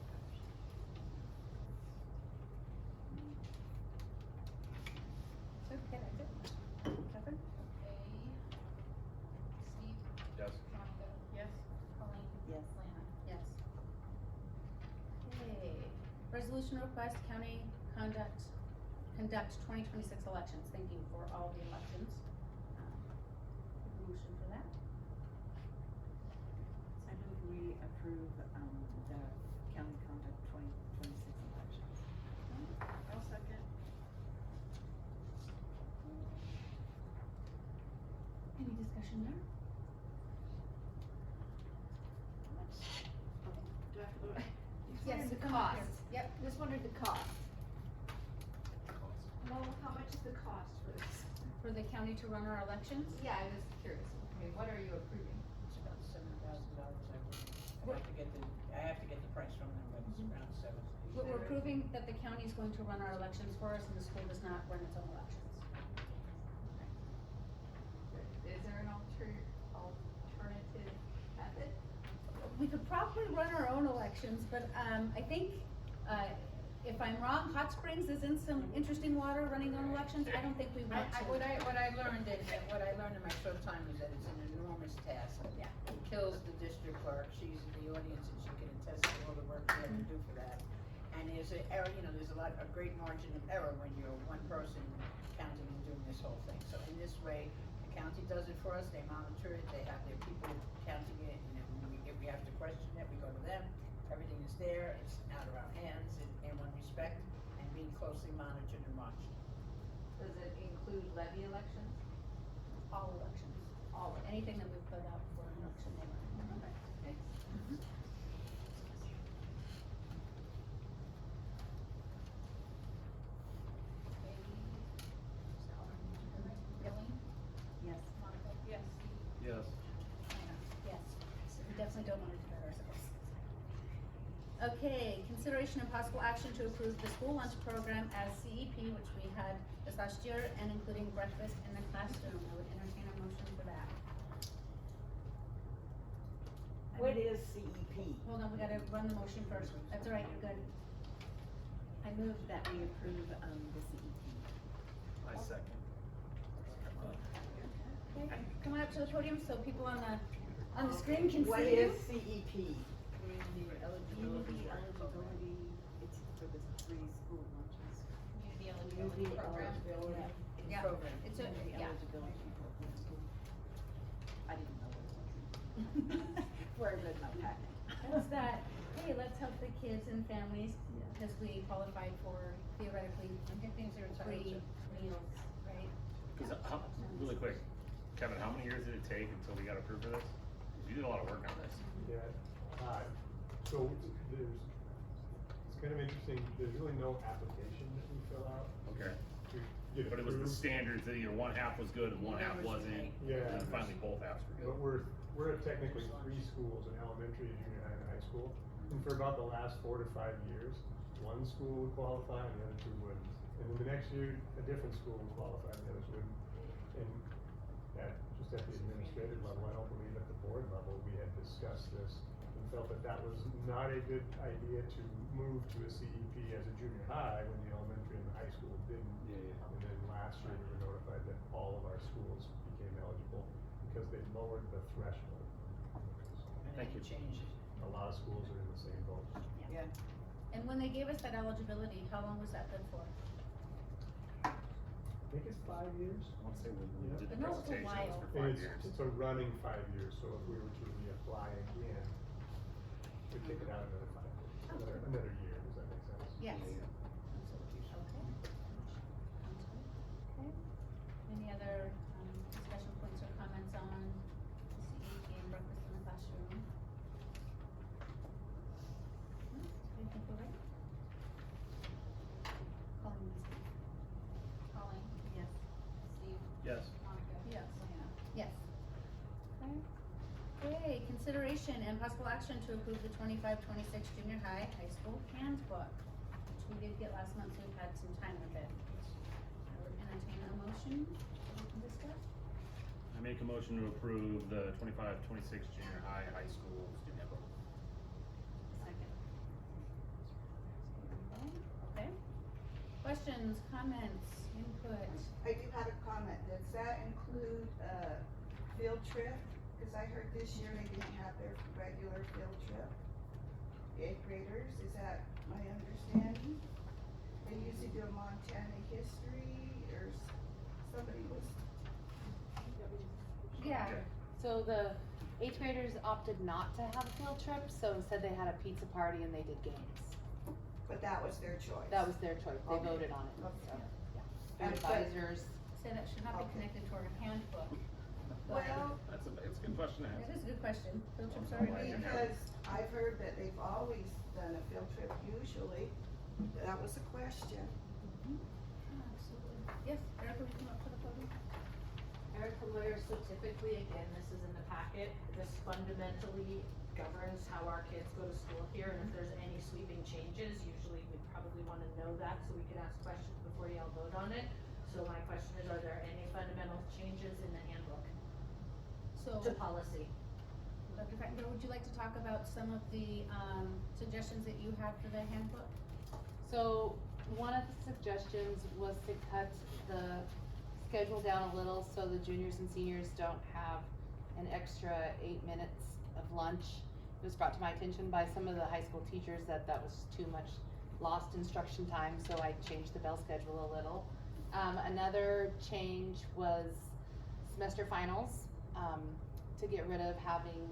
Okay, that's it. Catherine? Okay. Steve? Yes. Monica? Yes. Colleen? Yes. Lana? Yes. Okay, resolution request county conduct 2026 elections, thank you for all the elections. Motion for that? I move we approve, the county conduct 2026 elections. I'll second. Any discussion there? Do I have to vote? Yes, The come up cost. here. Yep. Just wondered the cost. Well, how much is the cost for this? For the county to run our elections? Yeah, I was curious. Okay, what are you approving? It's about $7,000, I have to get the price from them, but it's around seven. We're approving that the county is going to run our elections for us and the school does not run its own elections. Is there an alternative method? We could probably run our own elections, but, I think, if I'm wrong, Hot Springs is in some interesting water running their own elections. I don't think we want to. What I learned in my short time is that it's an enormous task. Yeah. It kills the district clerk, she's in the audience and she can attest to all the work we have to do for that. And there's a error, there's a great margin of error when you're one person counting and doing this whole thing. So in this way, the county does it for us, they monitor it, they have their people counting it, and if we have to question it, we go to them. Everything is there, it's out of our hands in one respect, and being closely monitored and watched. Does it include levy elections? All elections. All of it? Anything that we put out for an election, they run. Okay. Colleen? Yes. Monica? Yes. Yes. Yes, we definitely don't want to do that ourselves. Okay, consideration and possible action to approve the school lunch program as CEP, which we had this last year, and including breakfast in the classroom. I would entertain a motion for that. What is CEP? Hold on, we gotta run the motion first. That's all right, you're good. I move that we approve, the CEP. I second. Okay, come on up to the podium so people on the screen can see you. What is CEP? Community Community eligibility, it's for the 3 school lunches. Community eligibility program? Yeah, program. it's a, Community yeah. eligibility program. I didn't know what it was. Where I read my packet. What's that? Okay, let's help the kids and families, because we qualified for theoretically Things are free expensive. meals, right? Cause really quick, Kevin, how many years did it take until we got approved for this? 'Cause you did a lot of work on this. Yeah, so it's kind of interesting, there's really no application that we fill out Okay. to get But it was the approved. standards that either one half was good and one half wasn't, Yeah. and then finally both halves were But good. we're at technically 3 schools, an elementary, a junior high, and a high school. And for about the last 4 to 5 years, one school would qualify and the other 2 wouldn't. And then the next year, a different school would qualify and the others wouldn't. And just at the administrative level, I don't believe at the board level, we had discussed this and felt that that was not a good idea to move to a CEP as a junior high when the elementary and the high school didn't. And then last year, we were notified that all of our schools became eligible because they lowered the threshold. Thank you. Changed. A lot of schools are in the same boat. Yeah. And when they gave us that eligibility, how long was that good for? I think it's 5 years. I wanna say when we did the I know it's a presentation, it was while. for And 5 years. it's a running 5 years, so if we were to reapply again, we'd kick it out another 5 years, another year, does that make sense? Yes. Okay. Okay. Any other, discussion points or comments on CEP and breakfast in the classroom? I think we're ready. Calling Ms. Lee. Colleen? Yes. Steve? Yes. Monica? Yes. Sabrina? Yes. Okay, consideration and possible action to approve the 25-26 junior high, high school handbook, which we did get last month, so we've had some time with it. I would entertain a motion that we can discuss. I make a motion to approve the 25-26 junior high, high school student handbook. Second. Okay. Questions, comments, input? I do have a comment, does that include a field trip? Cause I heard this year they didn't have their regular field trip. The 8th graders, is that my understanding? They usually do a Montana history, or somebody was. Yeah. Okay. So the 8th graders opted not to have a field trip, so instead they had a pizza party and they did games. But that was their choice. That was their choice, they Okay. voted on it, Okay. so, yeah. And Food but- advisors, Say that should not be Okay. connected to our handbook. But Well, It's a good question to ask. it is a good question. Field trips are Right, really yeah. because I've heard that they've always done a field trip usually, that was a question. Absolutely. Yes, Erica, we come up to the podium. Erica Lawyer, so typically, again, this is in the packet, this fundamentally governs how our kids go to school here, and if there's any sweeping changes, usually we'd probably wanna know that, so we could ask questions before y'all vote on it. So my question is, are there any fundamental changes in the handbook So, to policy? Dr. Fattenberg, would you like to talk about some of the, suggestions that you have for the handbook? so one of the suggestions was to cut the schedule down a little so the juniors and seniors don't have an extra 8 minutes of lunch. It was brought to my attention by some of the high school teachers that that was too much lost instruction time, so I changed the bell schedule a little. Another change was semester finals, to get rid of having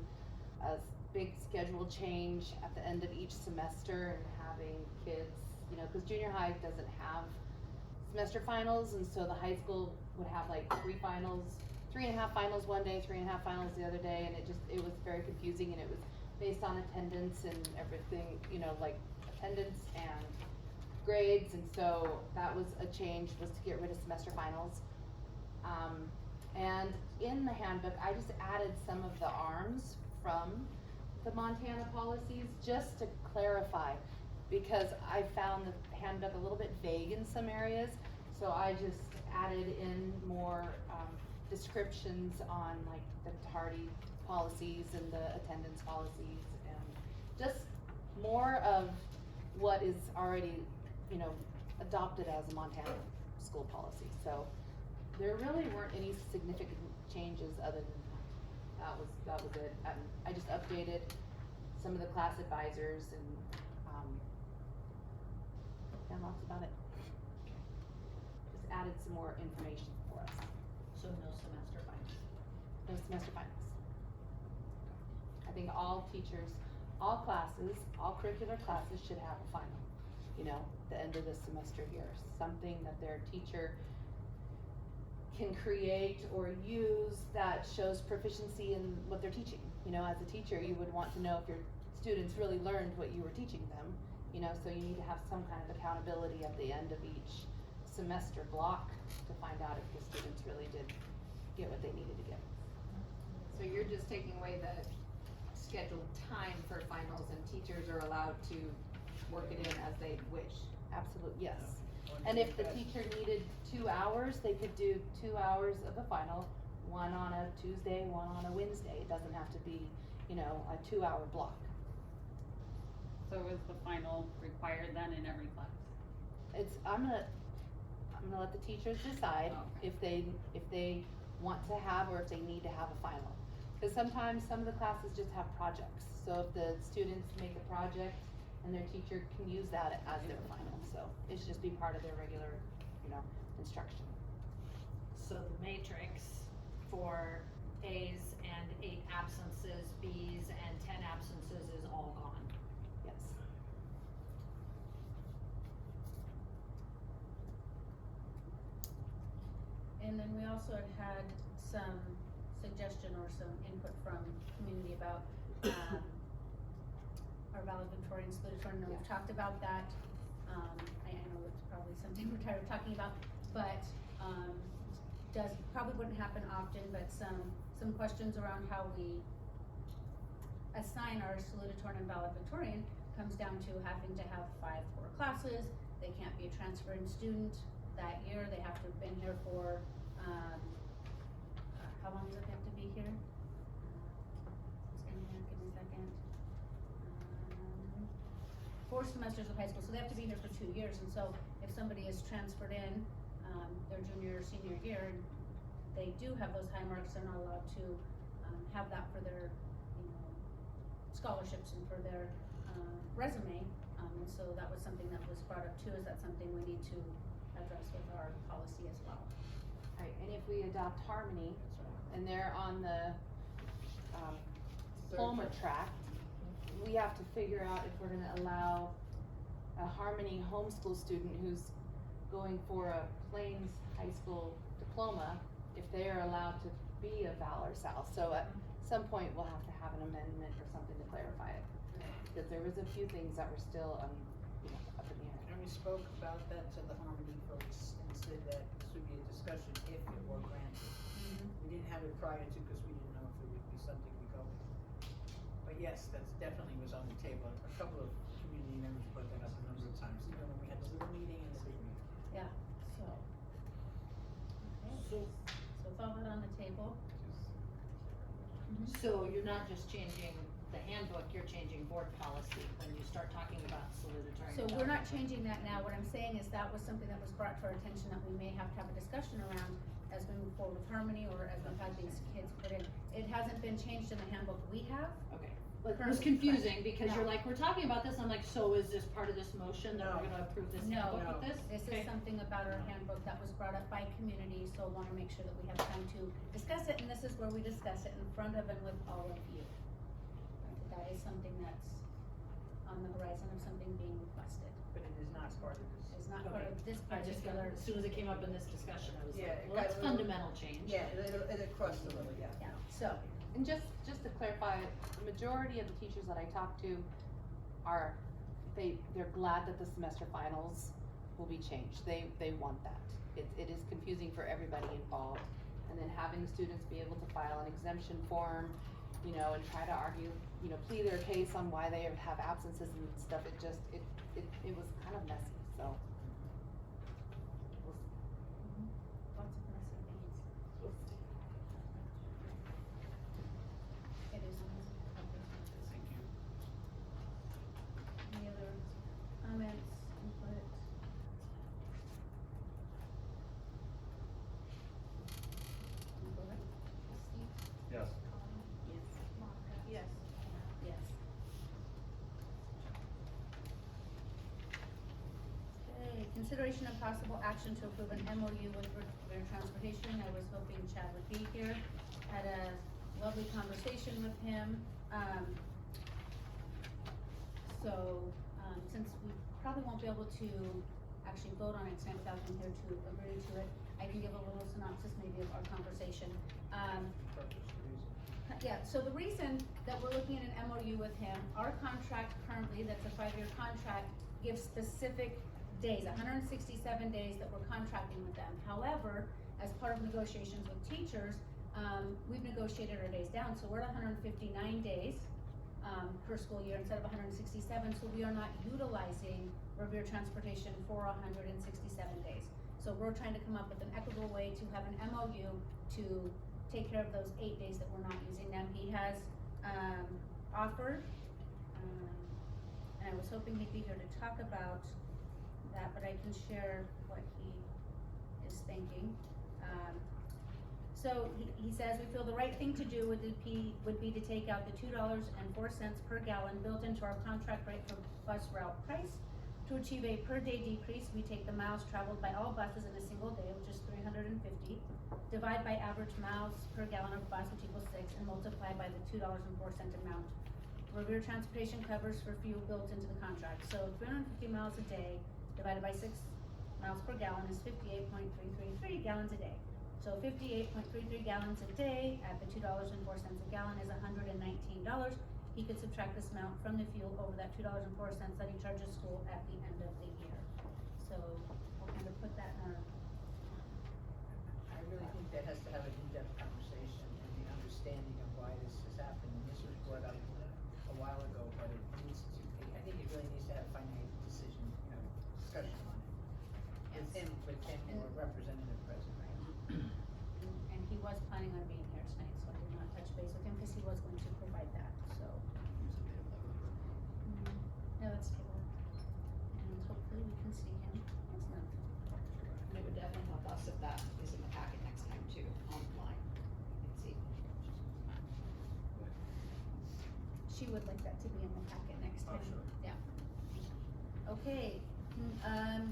a big schedule change at the end of each semester and having kids, you know, cause junior high doesn't have semester finals, and so the high school would have like 3 finals, 3.5 finals one day, 3.5 finals the other day, and it was very confusing, and it was based on attendance and everything, you know, like attendance and grades, and so that was a change, was to get rid of semester finals. And in the handbook, I just added some of the arms from the Montana policies, just to clarify, because I found the handbook a little bit vague in some areas, so I just added in more, descriptions on like the tardy policies and the attendance policies, and just more of what is already, you know, adopted as a Montana school policy. So there really weren't any significant changes other than that was it. I just updated some of the class advisors and, yeah, that's about it. Just added some more information for us. So no semester finals. No semester finals. I think all teachers all classes, all curricular classes should have a final, you know, the end of the semester year, something that their teacher can create or use that shows proficiency in what they're teaching. You know, as a teacher, you would want to know if your students really learned what you were teaching them, you know, so you need to have some kind of accountability at the end of each semester block to find out if the students really did get what they needed to get. So you're just taking away the scheduled time for finals, and teachers are allowed to work it in as they wish? Absolutely, yes. And if the teacher needed 2 hours, they could do 2 hours of the final, one on a Tuesday, one on a Wednesday. It doesn't have to be, you know, a 2-hour block. So is the final required then in every class? I'm gonna let the teachers decide if they want to have or if they need to have a final. Cause sometimes some of the classes just have projects. So if the students make a project and their teacher can use that as their final, so it should just be part of their regular, you know, instruction. So the matrix for A's and 8 absences, B's and 10 absences is all gone. Yes. And then we also had some suggestion or some input from community about, our valedictorian, salutatorian, and we've talked about that. I know it's probably something we're tired of talking about, but, probably wouldn't happen often, but some questions around how we assign our salutatorian and valedictorian comes down to having to have 5 core classes. They can't be a transferring student that year. They have to have been here for, how long does it have to be here? Stand here, give me a second. 4 semesters of high school, so they have to be here for 2 years, and so if somebody is transferred in, their junior or senior year, and they do have those high marks, they're not allowed to, have that for their, you know, scholarships and for their, resume, and so that was something that was brought up too. Is that something we need to address with our policy as well? Right, and if we adopt Harmony, and they're on the, diploma track, we have to figure out if we're gonna allow a Harmony homeschool student who's going for a Plains High School diploma, if they are allowed to be a Val or Sal. So at some point, we'll have to have an amendment or something to clarify it. Because there was a few things that were still, you know, up in the air. And we spoke about that to the Harmony folks and said that this would be a discussion if it were granted. We didn't have it prior to, because we didn't know if it would be something we go with. But yes, that's definitely was on the table. A couple of community members brought that up a number of times, even when we had the little meeting and the big meeting. Yeah, so. Okay, so with all that on the table. So you're not just changing the handbook, you're changing board policy when you start talking about salutatorian. So we're not changing that now. What I'm saying is that was something that was brought to our attention that we may have to have a discussion around as we move forward with Harmony, or as we've had these kids put in. It hasn't been changed in the handbook we have. Okay. But it was confusing because you're like, we're talking about this, I'm like, so is this part of this motion that we're gonna approve this No, handbook with this? this is something about our handbook that was brought up by community, so I wanna make sure that we have time to discuss it, and this is where we discuss it in front of and with all of you. That is something that's on the horizon of something being requested. But it is not part of this. It's not part of this I just got, particular. as soon as it came up in this discussion, I was Yeah, like, it well, got that's a little- fundamental change. Yeah, it crossed a little, yeah. Yeah, so, And just to clarify, the majority of the teachers that I talk to are, they're glad that the semester finals will be changed. They want that. It is confusing for everybody involved. And then having students be able to file an exemption form, you know, and try to argue, you know, plead their case on why they have absences and stuff, it was kind of messy, so. lots of messy things. It is a messy topic. Thank you. Any other comments, input? Go ahead. Yes. Yes. Yes. Okay, consideration of possible action to approve an MOU with River Transportation. I was hoping Chad would be here. Had a lovely conversation with him. So, since we probably won't be able to actually vote on it tonight without him here to agree to it, I can give a little synopsis maybe of our conversation. Yeah, so the reason that we're looking at an MOU with him, our contract currently, that's a 5-year contract, gives specific days, 167 days that we're contracting with them. However, as part of negotiations with teachers, we've negotiated our days down, so we're at 159 days per school year instead of 167, so we are not utilizing Revere Transportation for 167 days. So we're trying to come up with an equitable way to have an MOU to take care of those 8 days that we're not using them. He has offered, and I was hoping he'd be here to talk about that, but I can share what he is thinking. So he says, we feel the right thing to do would be to take out the $2.04 per gallon built into our contract rate for bus route price. To achieve a per day decrease, we take the miles traveled by all buses in a single day, which is 350, divide by average miles per gallon of bus, which equals 6, and multiply by the $2.04 amount. Revere Transportation covers for fuel built into the contract. So 350 miles a day divided by 6 miles per gallon is 58.333 gallons a day. So 58.33 gallons a day at the $2.04 a gallon is $119. He could subtract this amount from the fuel over that $2.04 that he charges school at the end of the year. So we'll kind of put that in our. I really think that has to have an in-depth conversation and the understanding of why this has happened. And this was brought up a while ago, but it needs to be, I think it really needs to have a finite decision, discussion on it. With him or Representative President. And he was planning on being here tonight, so I did not touch base with him because he was going to provide that, so. No, it's table. And hopefully we can see him next month. And it would definitely help us if that is in the packet next time too, online, and see. She would like that to be in the packet next time. sure. Yeah. Okay,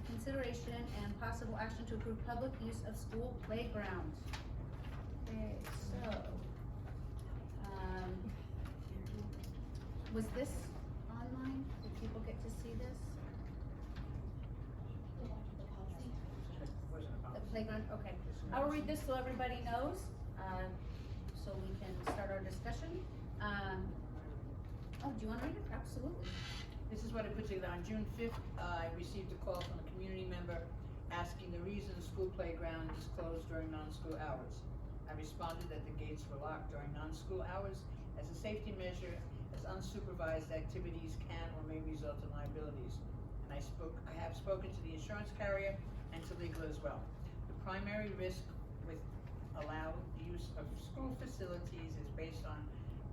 consideration and possible action to approve public use of school playground. Okay, so, was this online? Did people get to see this? The playground, okay. I will read this so everybody knows, so we can start our discussion. Oh, do you wanna read it? Absolutely. This is what I put together. On June 5th, I received a call from a community member asking the reason the school playground is closed during non-school hours. I responded that the gates were locked during non-school hours as a safety measure, as unsupervised activities can or may result in liabilities. And I have spoken to the insurance carrier and to legal as well. The primary risk with allowed use of school facilities is based on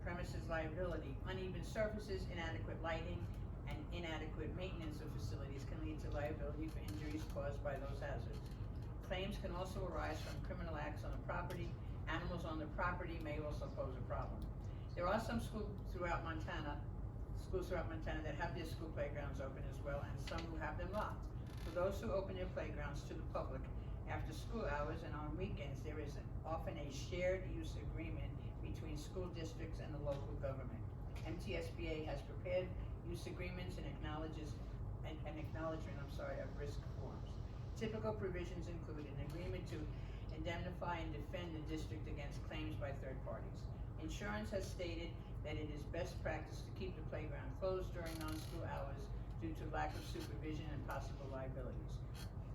premises liability. Uneven surfaces, inadequate lighting, and inadequate maintenance of facilities can lead to liability for injuries caused by those hazards. Claims can also arise from criminal acts on the property. Animals on the property may also pose a problem. There are some schools throughout Montana that have their school playgrounds open as well, and some who have them locked. For those who open their playgrounds to the public after school hours and on weekends, there is often a shared use agreement between school districts and the local government. MTSBA has prepared use agreements and acknowledgement of risk forms. Typical provisions include an agreement to indemnify and defend the district against claims by third parties. Insurance has stated that it is best practice to keep the playground closed during non-school hours due to lack of supervision and possible liabilities.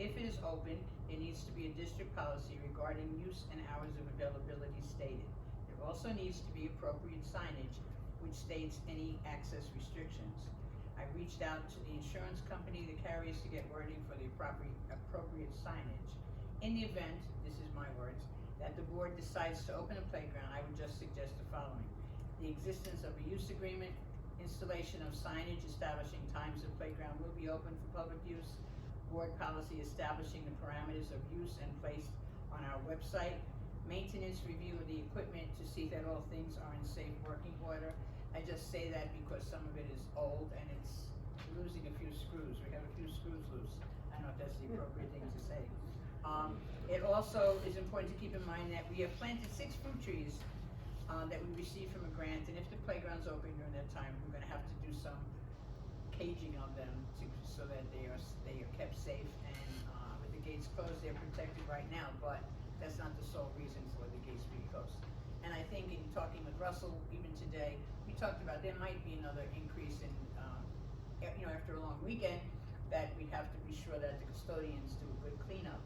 If it is open, there needs to be a district policy regarding use and hours of availability stated. There also needs to be appropriate signage which states any access restrictions. I reached out to the insurance company, the carriers, to get wording for the appropriate signage. In the event, this is my words, that the board decides to open a playground, I would just suggest the following. The existence of a use agreement, installation of signage establishing times the playground will be open for public use, board policy establishing the parameters of use and placed on our website, maintenance review of the equipment to see that all things are in safe working order. I just say that because some of it is old and it's losing a few screws. We have a few screws loose. I don't know if that's the appropriate thing to say. It also is important to keep in mind that we have planted 6 fruit trees that we received from a grant, and if the playground's open during that time, we're gonna have to do some caging of them so that they are kept safe and, with the gates closed, they're protected right now, but that's not the sole reason for the gates being closed. And I think in talking with Russell, even today, we talked about there might be another increase in, after a long weekend, that we'd have to be sure that the custodians do a good cleanup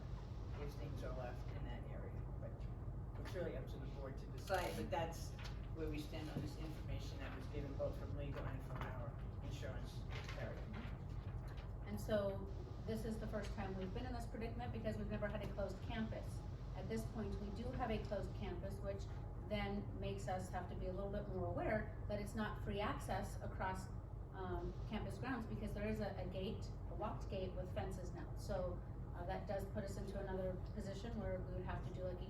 if things are left in that area. But it's really up to the board to decide, but that's where we stand on this information that was given both from legal and from our insurance area. And so, this is the first time we've been in this predicament because we've never had a closed campus. At this point, we do have a closed campus, which then makes us have to be a little bit more aware that it's not free access across campus grounds because there is a gate, a locked gate with fences now. So that does put us into another position where we would have to do like a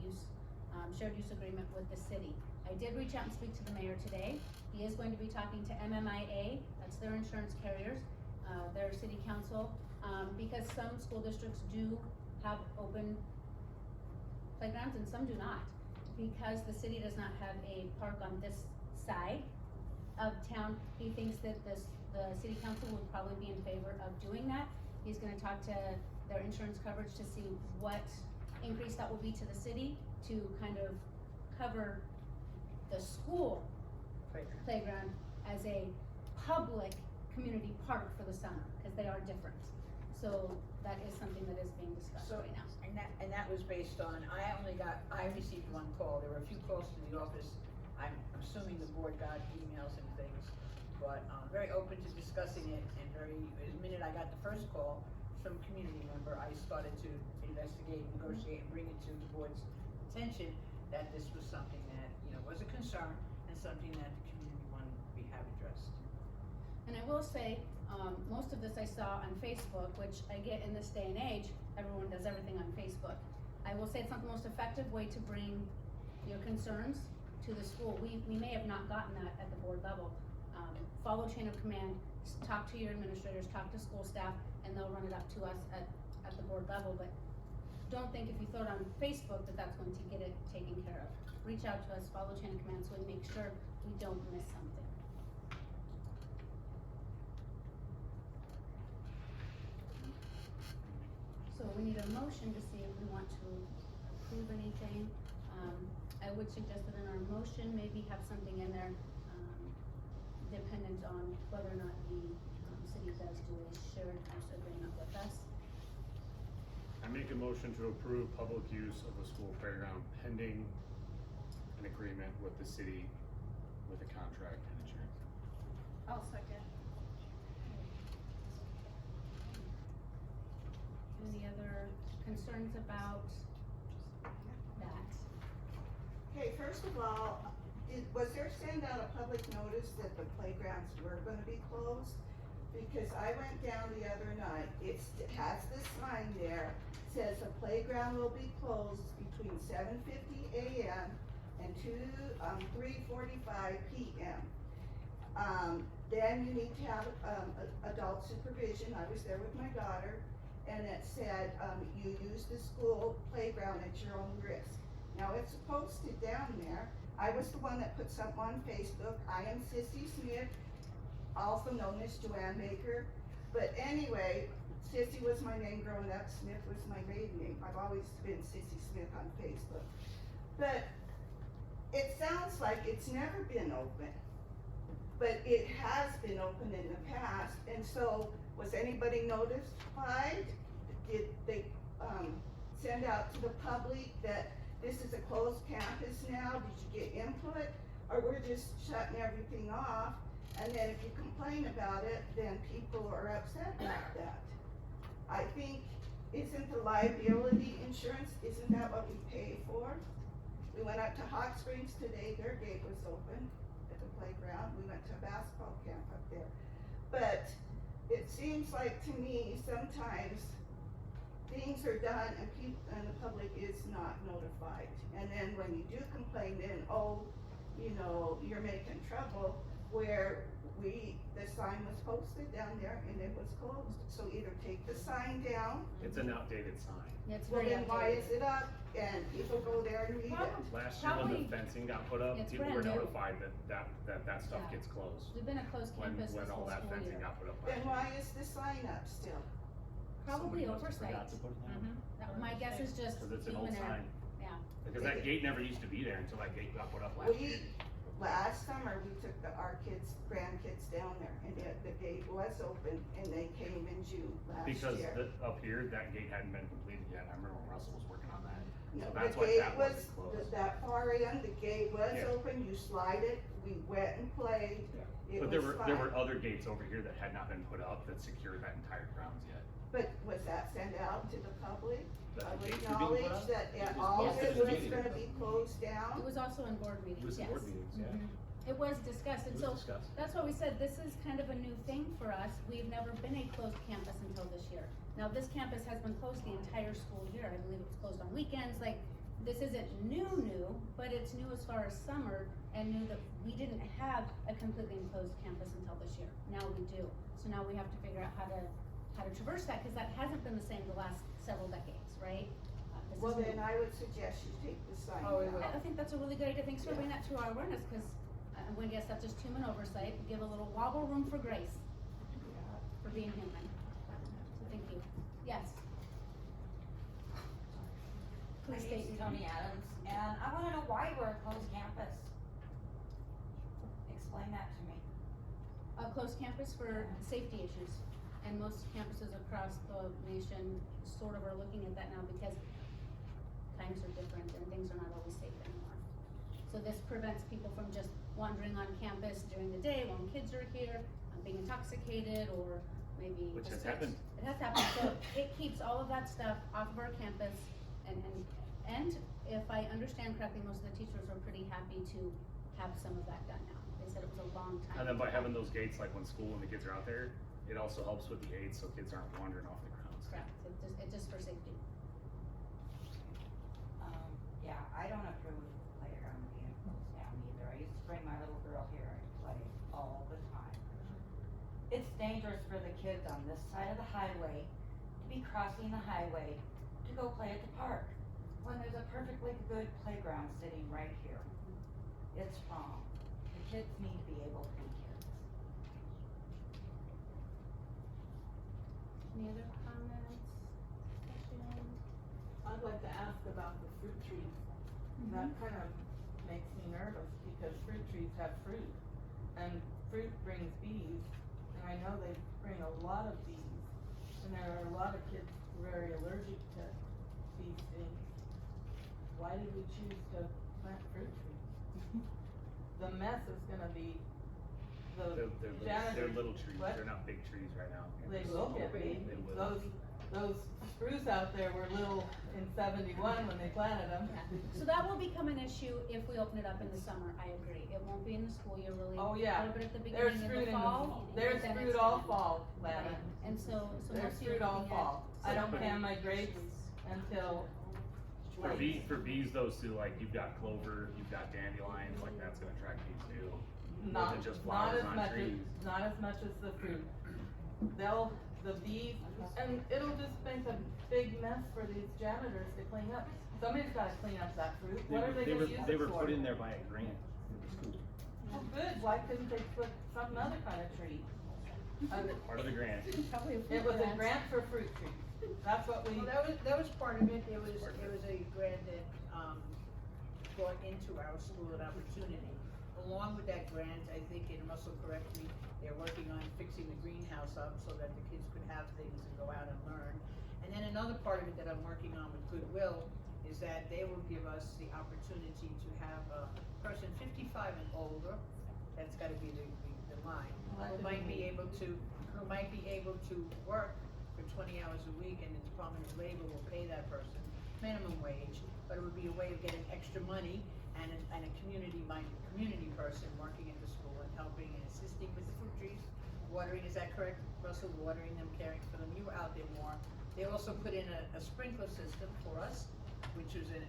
shared use agreement with the city. I did reach out and speak to the mayor today. He is going to be talking to MMIA, that's their insurance carriers, their city council, because some school districts do have open playgrounds and some do not. Because the city does not have a park on this side of town, he thinks that the city council would probably be in favor of doing that. He's gonna talk to their insurance coverage to see what increase that will be to the city to kind of cover the school playground as a public community park for the summer, because they are different. So that is something that is being discussed right now. And that was based on, I received one call, there were a few calls to the office, I'm assuming the board got emails and things, but, very open to discussing it, and the minute I got the first call from a community member, I started to investigate, negotiate, and bring it to the board's attention that this was something that, was a concern, and something that the community wanted to have addressed. And I will say, most of this I saw on Facebook, which I get in this day and age, everyone does everything on Facebook. I will say it's not the most effective way to bring your concerns to the school. We may have not gotten that at the board level. Follow chain of command, talk to your administrators, talk to school staff, and they'll run it up to us at the board level, but don't think if you throw it on Facebook that that's going to get it taken care of. Reach out to us, follow chain of command, so we make sure we don't miss something. So we need a motion to see if we want to approve anything. I would suggest that in our motion, maybe have something in there, dependent on whether or not the city does do a shared use agreement with us. I make a motion to approve public use of the school playground pending an agreement with the city with a contract and insurance. I'll second. Any other concerns about that? Okay, first of all, was there sent out a public notice that the playgrounds were gonna be closed? Because I went down the other night, it has this sign there, says the playground will be closed between 7:50 a.m. and 3:45 p.m. Then you need to have, adult supervision, I was there with my daughter, and it said, you use the school playground at your own risk. Now, it's posted down there. I was the one that put something on Facebook. I am Sissy Smith, also known as Joanne Baker. But anyway, Sissy was my name growing up, Smith was my maiden name. I've always been Sissy Smith on Facebook. But it sounds like it's never been open. But it has been open in the past, and so was anybody notified? Did they send out to the public that this is a closed campus now? Did you get input? Or we're just shutting everything off, and then if you complain about it, then people are upset about that. I think, isn't the liability insurance, isn't that what we pay for? We went up to Hot Springs today, their gate was open at the playground. We went to a basketball camp up there. But it seems like to me, sometimes things are done and people, and the public is not notified. And then when you do complain, then, oh, you're making trouble. where the sign was posted down there and it was closed. So either take the sign down, It's an outdated sign. It's well very then why outdated. is it up and people go there and read it? Last year when the Probably- fencing got put up, It's people were brand new. notified that stuff Yeah. gets closed. We've been a closed campus When this all whole that school fencing year. got put up Then last year. why is the sign up still? Probably Somebody must have oversight. forgot to put it down. My guess is just Cause it's an old human error. sign. Yeah. Because that gate never used to be there until that gate got put up last year. Last summer, we took our grandkids down there and the gate was open and they came in June last Because year. up here, that gate hadn't been completed yet. I remember when Russell was working on that. No, So the that's why gate that was, wasn't closed. that far in, the gate was Yeah. open, you slide it, we went and played, it But was there were fine. other gates over here that had not been put up that secured that entire grounds yet. But was that sent out to the public? That the Public gates were being put knowledge up? that It was all of posted it in the was meeting. gonna be closed down? It was also in board It meetings, was yes. in board meetings, yeah. Mhm. It was discussed, and It so, was discussed. that's why we said this is kind of a new thing for us. We've never been a closed campus until this year. Now, this campus has been closed the entire school year. I believe it was closed on weekends, like, this isn't new, but it's new as far as summer, and new that we didn't have a completely enclosed campus until this year. Now we do. So now we have to figure out how to traverse that, cause that hasn't been the same the last several decades, right? This Well, is then new. I would suggest you take the sign Oh, we down. will. I think that's a really good idea. Thanks for bringing that to our awareness, because I'm gonna guess that's just human oversight. Give a little wobble room for grace, for being human. So thank you. Yes. My Please name's state. Tony Adams, and I wanna know why we're a closed campus. Explain that to me. A closed campus for safety issues, and most campuses across the nation sort of are looking at that now because times are different and things are not always safe anymore. So this prevents people from just wandering on campus during the day when kids are here, being intoxicated, or maybe. Which has assault. happened. It has happened, so it keeps all of that stuff off of our campus, and if I understand correctly, most of the teachers are pretty happy to have some of that done now. They said it was a long time. And then by having those gates, like when school and the kids are out there, it also helps with the aids so kids aren't wandering off the grounds. Correct, it's just for safety. Yeah, I don't approve of the playground being closed down either. I used to bring my little girl here and play all the time. It's dangerous for the kids on this side of the highway to be crossing the highway to go play at the park, when there's a perfectly good playground sitting right here. It's wrong. The kids need to be able to be kids. Any other comments, discussion? I'd like to ask about the fruit trees. That kind of makes me nervous because fruit trees have fruit, and fruit brings bees, and I know they bring a lot of bees, and there are a lot of kids very allergic to bee stings. Why did we choose to plant fruit trees? The mess is gonna be the They're janitor. little trees, What? they're not big trees right now. They will get big. They will. Those spruce out there were little in 71 when they planted them. So that will become an issue if we open it up in the summer, I agree. It won't be in the school year really. Oh, yeah. A little bit at the There's beginning fruit of the fall. there's but then fruit it's all gone. fall, Lana. Right. And so There's most of you fruit are all looking at fall. I don't September. can my grapes until For bees though, Sue, like you've got clover, you've got dandelions, like that's gonna attract bees too. More not, than just not flowers as on much as, trees. not as much as the fruit. The bees, and it'll just make a big mess for these janitors to clean up. Somebody's gotta clean up that fruit. What are they gonna use it for? They were put in there by a grant for the school. Well, good, why couldn't they put some other kind of tree? Part of the grant. It was a grant for fruit trees. That's what we. Well, that was part of it. It was a grant that, brought into our school an opportunity. Along with that grant, I think, and Russell correct me, they're working on fixing the greenhouse up so that the kids could have things and go out and learn. And then another part of it that I'm working on with Goodwill is that they will give us the opportunity to have a person 55 and older, that's gotta be the line, who might be able to work for 20 hours a week, and the Department of Labor will pay that person minimum wage, but it would be a way of getting extra money and a community person working at the school and helping and assisting with the fruit trees, watering, is that correct, Russell? Watering them, caring for them, you were out there more. They also put in a sprinkler system for us, which was an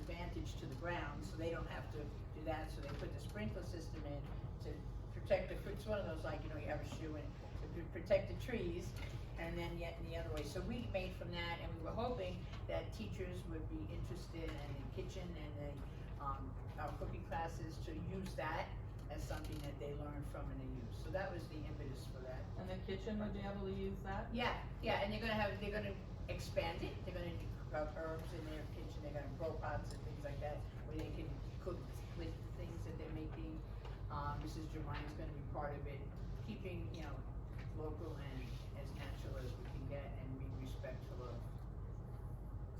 advantage to the ground, so they don't have to do that, so they put the sprinkler system in to protect the, it's one of those like, you have a shoe and to protect the trees, and then yet in the other way. So we made from that, and we were hoping that teachers would be interested in the kitchen and the, our cooking classes to use that as something that they learn from and they use. So that was the impetus for that. And the kitchen would be able to use that? Yeah, and they're gonna expand it, they're gonna grow herbs in their kitchen, they're gonna grow pots and things like that, where they can cook with things that they're making. Mrs. Jermaine's gonna be part of it, keeping, local and as natural as we can get and being respectful of.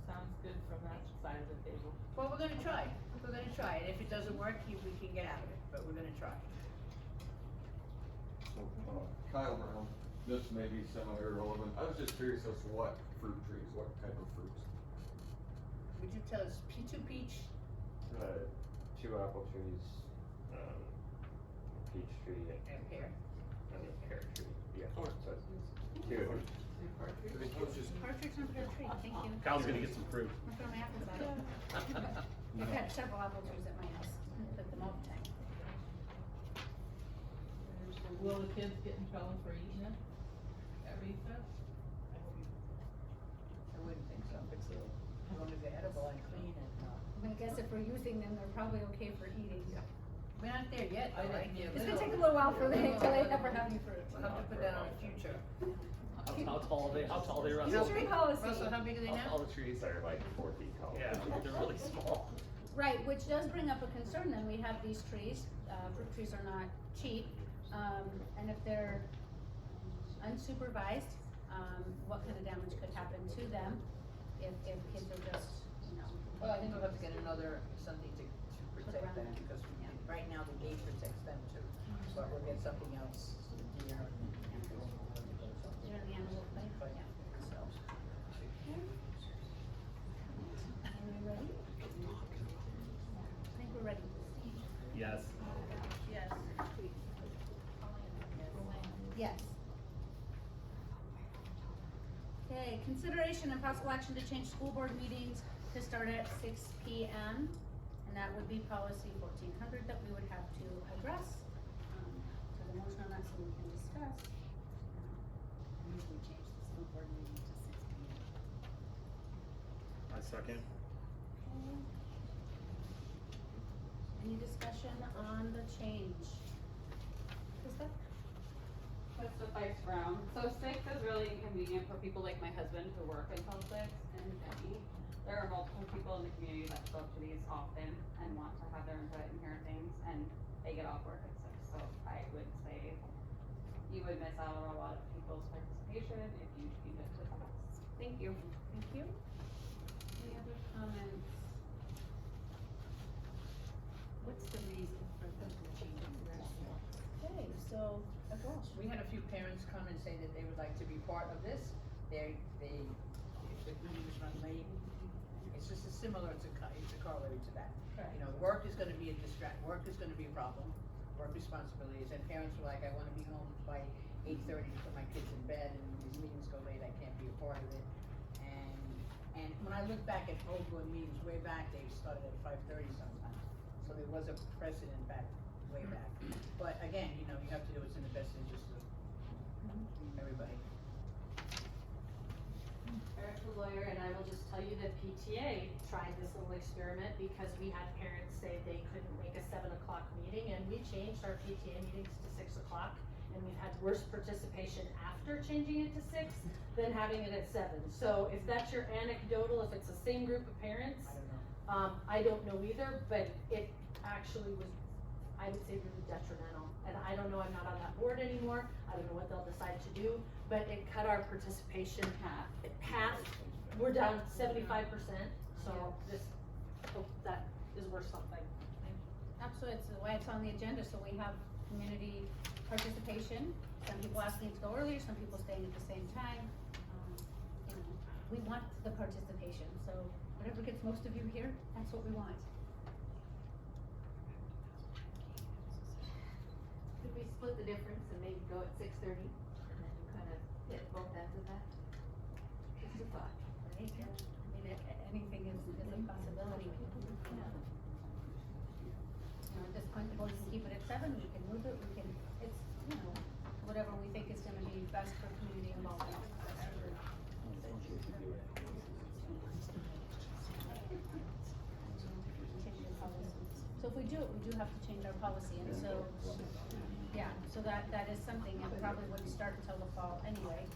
Sounds good from that side of the table. Well, we're gonna try, and if it doesn't work, we can get out of it, but we're gonna try. So, Kyle Brown, this may be semi-irrelevant, I was just curious as to what fruit trees, what type of fruits? Would you tell us, two peach? 2 apple trees, peach tree, And pear. and a pear tree. Yeah, Oh. so it's 2. Partridge on pear tree, thank you. Kyle's gonna get some fruit. I'm throwing my apples out. I've had several apple trees at my house, put them all the time. Will the kids get in trouble for eating it at recess? I wouldn't think so. As long as they're edible and clean and, I'm gonna guess if we're using them, they're probably okay for eating. we're not there yet, though, right? It's gonna take a little while for them until they ever have any fruit. We'll have to put that on the future. How tall are they, Russell? Future policy. Russell, how big are they now? All the trees are like 4 feet tall. Yeah, they're really small. Right, which does bring up a concern, then we have these trees, fruit trees are not cheap, and if they're unsupervised, what kind of damage could happen to them if kids are just, Well, I think we'll have to get something to protect around them, them. because right now the gate protects them too. But we'll get something else, deer and. you know, the animal play, yeah, so. Are we ready? I think we're ready. Yes. Yes. Yes. Okay, consideration and possible action to change school board meetings to start at 6 p.m. And that would be policy 1400 that we would have to address. So the motion on that so we can discuss. I move we change the school board meeting to 6 p.m. I second. Okay. Any discussion on the change? Krista? Krista Fice Brown. So 6 is really inconvenient for people like my husband who work until 6 and Debbie. There are multiple people in the community that show up to these often and want to have their input and hear things, and they get off work at 6. So I would say you would miss out on a lot of people's participation if you keep it to 6. Thank you. Thank you. Any other comments? What's the reason for the changing the rest? Okay, so, Walsh. We had a few parents come and say that they would like to be part of this. If the meetings run late, it's just a similar, it's a corollary to that. Correct. Work is gonna be work is gonna be a problem, work responsibilities, and parents were like, I wanna be home by 8:30 to put my kids in bed, and these meetings go late, I can't be a part of it. And when I look back at old board meetings way back, they started at 5:30 sometimes. So there was a precedent way back. But again, you have to do what's in the best interest of everybody. Eric's a lawyer, and I will just tell you that PTA tried this little experiment because we had parents say they couldn't make a 7 o'clock meeting, and we changed our PTA meetings to 6 o'clock, and we've had worse participation after changing it to 6 than having it at 7. So if that's your anecdotal, if it's the same group of parents, I don't know either, but it actually was, I would say, really detrimental. And I don't know, I'm not on that board anymore, I don't know what they'll decide to do, but it cut our participation half. We're down 75%, so hope that is worth something. Absolutely, it's the way it's on the agenda, so we have community participation. Some people asking to go earlier, some people staying at the same time. We want the participation, so whatever gets most of you here, that's what we want. Could we split the difference and maybe go at 6:30 and then kind of hit both ends of that? Just a thought. Right? I mean, anything is a possibility. At this point, the board can keep it at 7, we can move it, we can whatever we think is gonna be best for community involvement. So if we do it, we do have to change our policy, and so, yeah, so that is something that probably wouldn't start until the fall anyway.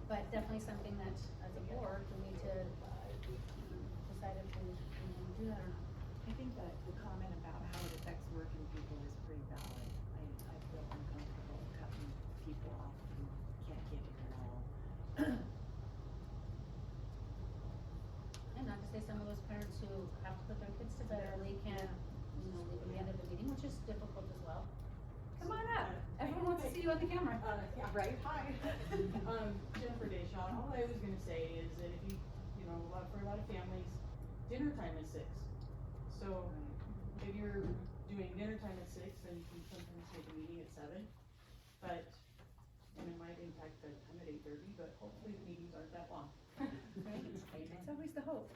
But definitely something that, as a board, we need to decide if we wanna do that or not. I think that the comment about how it affects working people is pretty valid. I feel uncomfortable cutting people off who can't get here at all. And not to say some of those parents who have to put their kids to bed early can't, leave at the end of the meeting, which is difficult as well. Come on up, everyone wants to see you on the camera. Yeah, right? Hi. Jennifer Deshawn, all I was gonna say is that if you for a lot of families, dinner time is 6. So if you're doing dinner time at 6, then you can sometimes take a meeting at 7. But, and it might impact the time at 8:30, but hopefully the meetings aren't that long. Right, it's always the hope.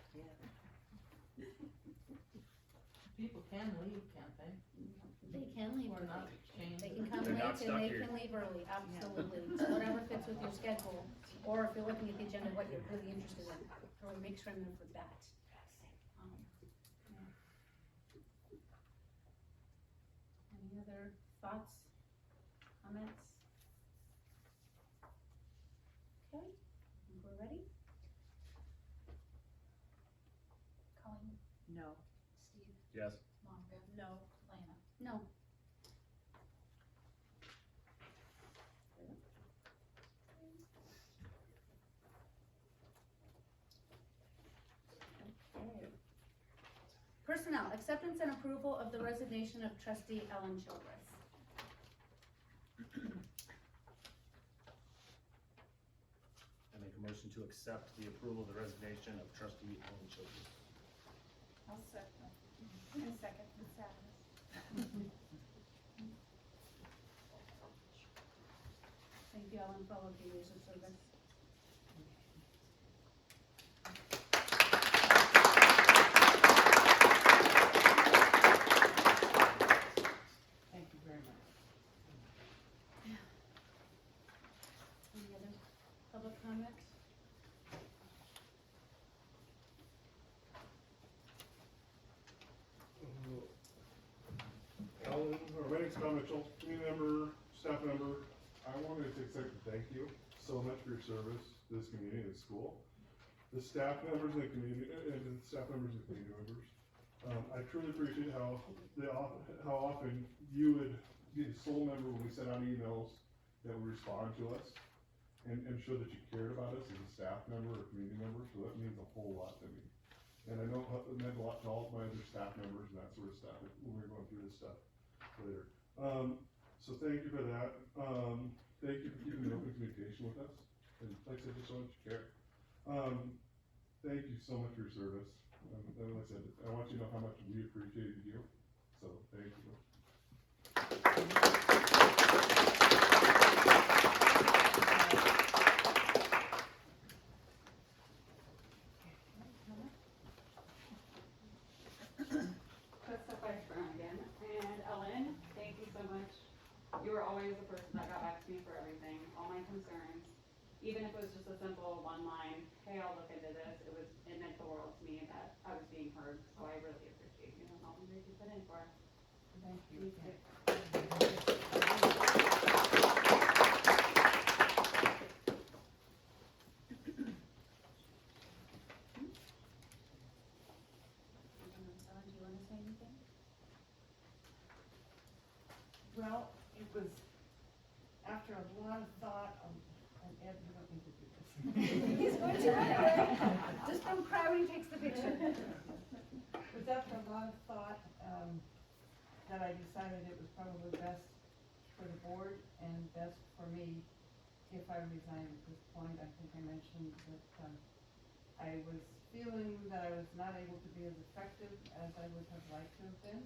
People can leave, can't they? They can leave Or early. not change. They can come They're late not and stuck they here. can leave early, absolutely. So whatever fits with your schedule, or if you're looking at the agenda, what you're really interested in, or make sure I'm there for that. Any other thoughts, comments? Okay, I think we're ready. Colleen, No. Steve, Yes. Monica. No. Lana. No. Okay. Personnel, acceptance and approval of the resignation of trustee Ellen Childress. I make a motion to accept the approval of the resignation of trustee Ellen Childress. I'll second. I second the sadness. Thank you, Ellen, for all of your years of service. Thank you very much. Any other public comments? Alan, or my name's Tom Mitchell, community member, staff member. I wanted to take a second to thank you so much for your service to this community and school. The staff members and the community, and the staff members and community members. I truly appreciate how often you would be the sole member when we sent out emails that would respond to us and show that you cared about us as a staff member or community member, so that means a whole lot to me. And I know it meant a lot to all of my other staff members and that sort of stuff when we were going through this stuff later. So thank you for that. Thank you for keeping an open communication with us. And like I said, just so much you care. Thank you so much for your service. And like I said, I want you to know how much we appreciated you. So thank you. Krista Fleischbaum again, and Ellen, thank you so much. You were always the person that got back to me for everything, all my concerns. Even if it was just a simple one line, hey, I'll look into this, it meant the world to me that I was being heard, so I really appreciate you and all the work you put in for us. Thank You you. too. Ellen, do you wanna say anything? Well, it was after a lot of thought, and Ed, you don't need to do this. He's going to run it. Just don't cry when he takes the picture. It was after a lot of thought, that I decided it was probably best for the board and best for me if I resigned at this point. I think I mentioned that, I was feeling that I was not able to be as effective as I would have liked to have been.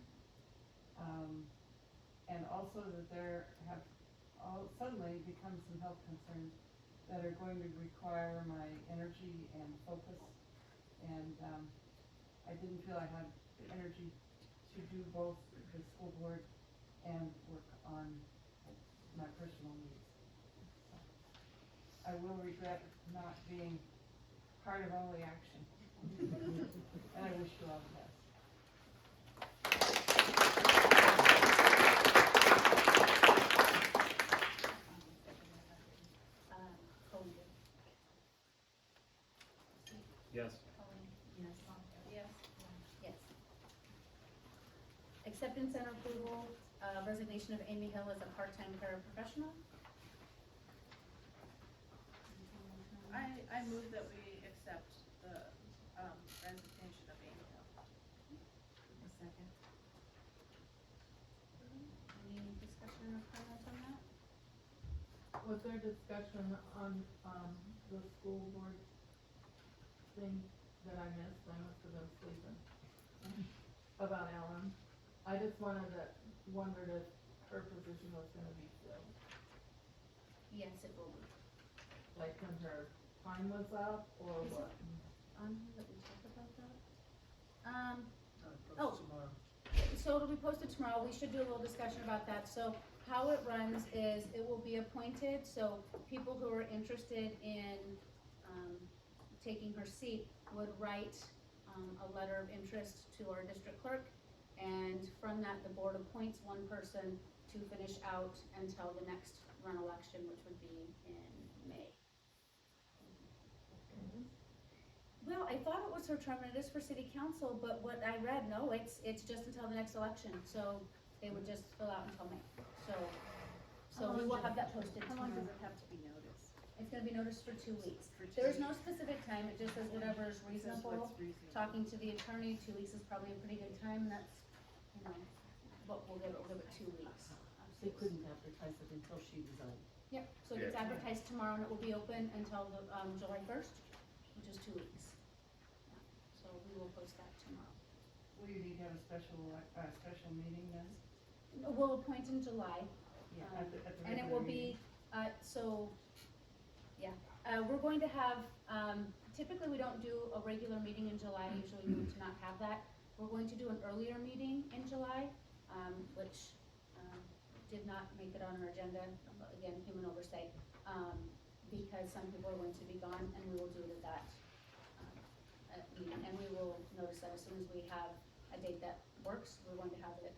And also that there have suddenly become some health concerns that are going to require my energy and focus. And I didn't feel I had the energy to do both the school board and work on my personal needs. I will regret not being part of all the action. And I wish you all the best. Colleen. Yes. Yes. Yes. Yes. Acceptance and approval, resignation of Amy Hill as a part-time paraprofessional. I move that we accept the, resignation of Amy Hill. A second. Any discussion or comments on that? Was there discussion on, the school board thing that I missed? I must have been sleeping. About Ellen. I just wondered if her position was gonna be filled, Yes, it will be. like when her time was up, or Is it- what? Let me talk about that. Oh, so it'll be posted tomorrow, we should do a little discussion about that, so how it runs is, it will be appointed, so people who are interested in, taking her seat would write, a letter of interest to our district clerk, and from that, the board appoints one person to finish out until the next run election, which would be in May. Well, I thought it was her term, and it is for city council, but what I read, no, it's just until the next election, so they would just fill out until May. So we will have that posted How long tomorrow. does it have to be noticed? It's gonna be noticed for 2 weeks. For 2 There is no weeks. specific time, it just says whatever is It says reasonable. what's reasonable. Talking to the attorney, 2 weeks is probably a pretty good time, that's, but we'll give it 2 weeks. They couldn't advertise it until she resigned. Yep, so it gets advertised tomorrow, and it will be open until the, July 1st, which is 2 weeks. Yeah, so we will post that tomorrow. Will you need to have a special meeting then? We'll appoint in July. Yeah, at the And it regular will be, we're going to have, typically we don't do a regular meeting in July, usually we move to not have that. We're going to do an earlier meeting in July, which, did not make it on our agenda, again, human oversight, because some people are going to be gone, and we will do it at that, meeting, and we will notice that as soon as we have a date that works, we're going to have it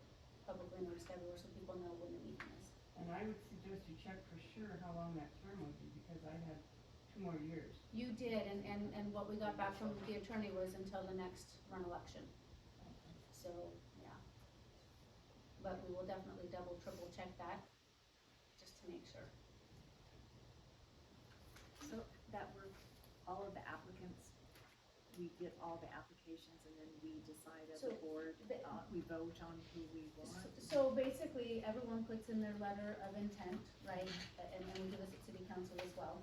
publicly noticed everywhere, so people know when the meeting is. And I would suggest you check for sure how long that term would be, because I had 2 more years. You did, and what we got back from the attorney was until the next run election. So, yeah. But we will definitely double, triple check that, just to make sure. So that we're, all of the applicants, we get all the applications and then we decide as a So, board, we vote on who we want. So basically, everyone puts in their letter of intent, right, and we do this at city council as well,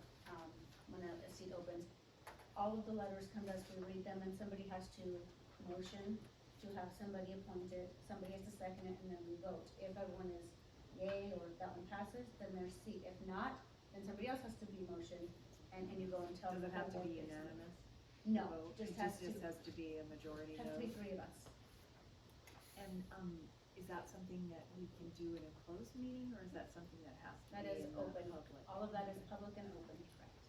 when a seat opens. All of the letters come to us, we read them, and somebody has to motion to have somebody appointed, somebody has to second it, and then we vote. If everyone is yay, or if that one passes, then there's seat. If not, then somebody else has to be motioned, and you go until. Does it have to the be vote is- unanimous? No, It just has to. just has to be a majority Has to be vote. 3 of us. And, is that something that we can do in a closed meeting, or is that something that has to That be is in the open. public? All of that is public and open, correct.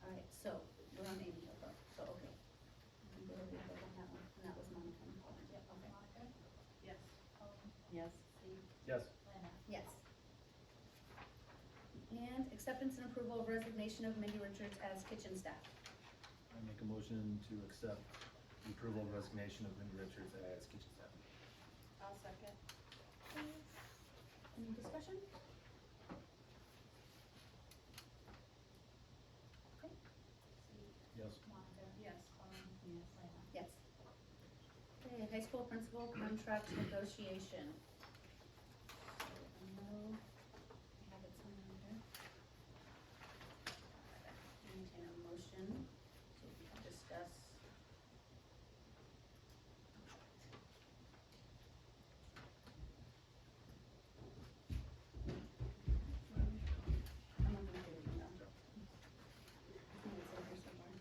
Alright, so, we're on Amy Hill, so, okay. I'm good with that on that one, and that was Monica and Colin, yep, okay. Monica? Yes. Colleen? Yes. Steve? Yes. Lana? Yes. And acceptance and approval of resignation of Mindy Richards as kitchen staff. I make a motion to accept the approval of resignation of Mindy Richards as kitchen staff. I'll second. Any discussion? Okay. Steve? Yes. Monica? Yes. Colleen? Yes. Lana? Yes. Okay, high school principal contract negotiation. So, I know, I have it somewhere here. Entertain a motion, so we can discuss. I'm not gonna get it now. I think it's in here somewhere.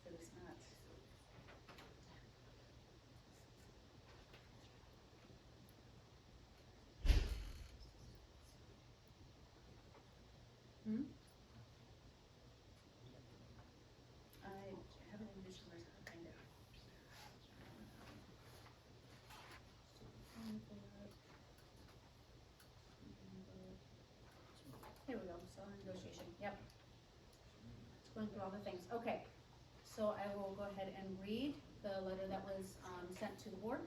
So it's not. going through all the things. Okay, so I will go ahead and read the letter that was, sent to the board.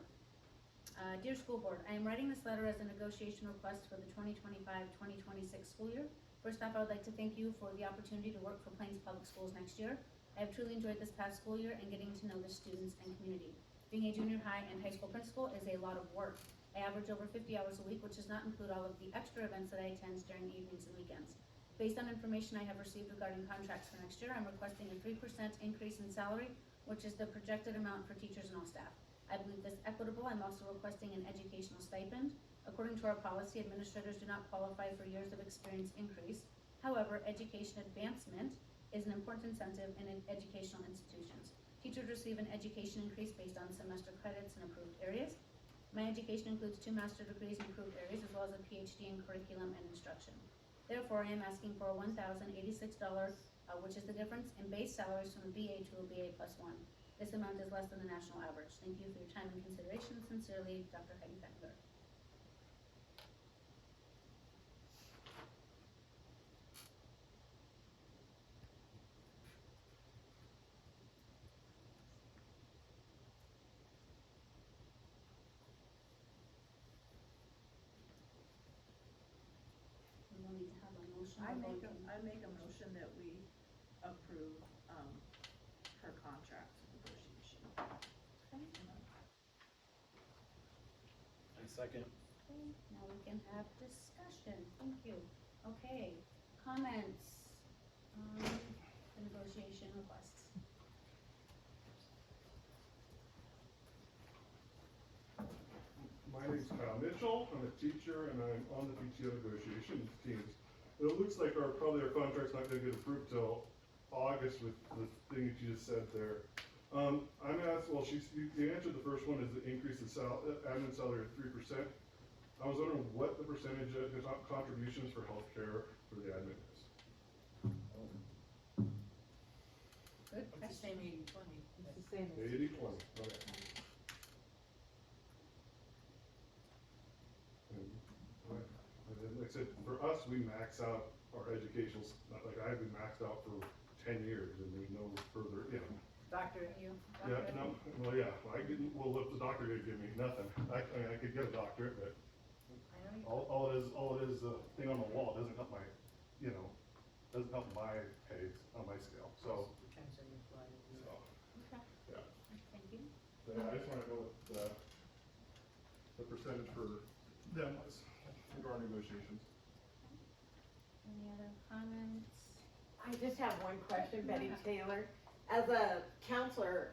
Dear School Board, I am writing this letter as a negotiation request for the 2025-2026 school year. First off, I would like to thank you for the opportunity to work for Plains Public Schools next year. I have truly enjoyed this past school year and getting to know the students and community. Being a junior high and high school principal is a lot of work. I average over 50 hours a week, which does not include all of the extra events that I attend during evenings and weekends. Based on information I have received regarding contracts for next year, I'm requesting a 3% increase in salary, which is the projected amount for teachers and all staff. I believe this equitable. I'm also requesting an educational stipend. According to our policy, administrators do not qualify for years of experience increase. However, education advancement is an important incentive in educational institutions. Teachers receive an education increase based on semester credits in approved areas. My education includes 2 master's degrees in approved areas as well as a PhD in curriculum and instruction. Therefore, I am asking for a $1,086, which is the difference in base salaries from a BA to a BA +1. This amount is less than the national average. Thank you for your time and consideration. Sincerely, Dr. Heidi Fenberg. We will need to have a motion. I make a motion that we approve, her contract negotiation. I second. Okay, now we can have discussion. Thank you. Okay, comments on the negotiation requests? My name's Kyle Mitchell, I'm a teacher, and I'm on the PTO negotiations teams. It looks like probably our contract's not gonna get approved till August with the thing that you just said there. I'm asked, well, you answered the first one, is the increase in admin salary of 3%. I was wondering what the percentage of the contributions for healthcare for the admin is. Good It's the same 80/20. It's the same as. 80/20, okay. And like I said, for us, we max out our educational, not like I've been maxed out for 10 years and there's no further, you know. Doctor, You? Yeah, no, well, yeah, well, if the doctor didn't give me nothing, I mean, I could get a doctorate, but I know you. all it is, a thing on the wall, it doesn't help my, you know, doesn't help my pay on my scale, so, Depends on your flight. so, Okay, yeah. thank you. So, yeah, I just wanna know what the percentage for them was, for our negotiations. Any other comments? I just have one question, Betty Taylor. As a counselor,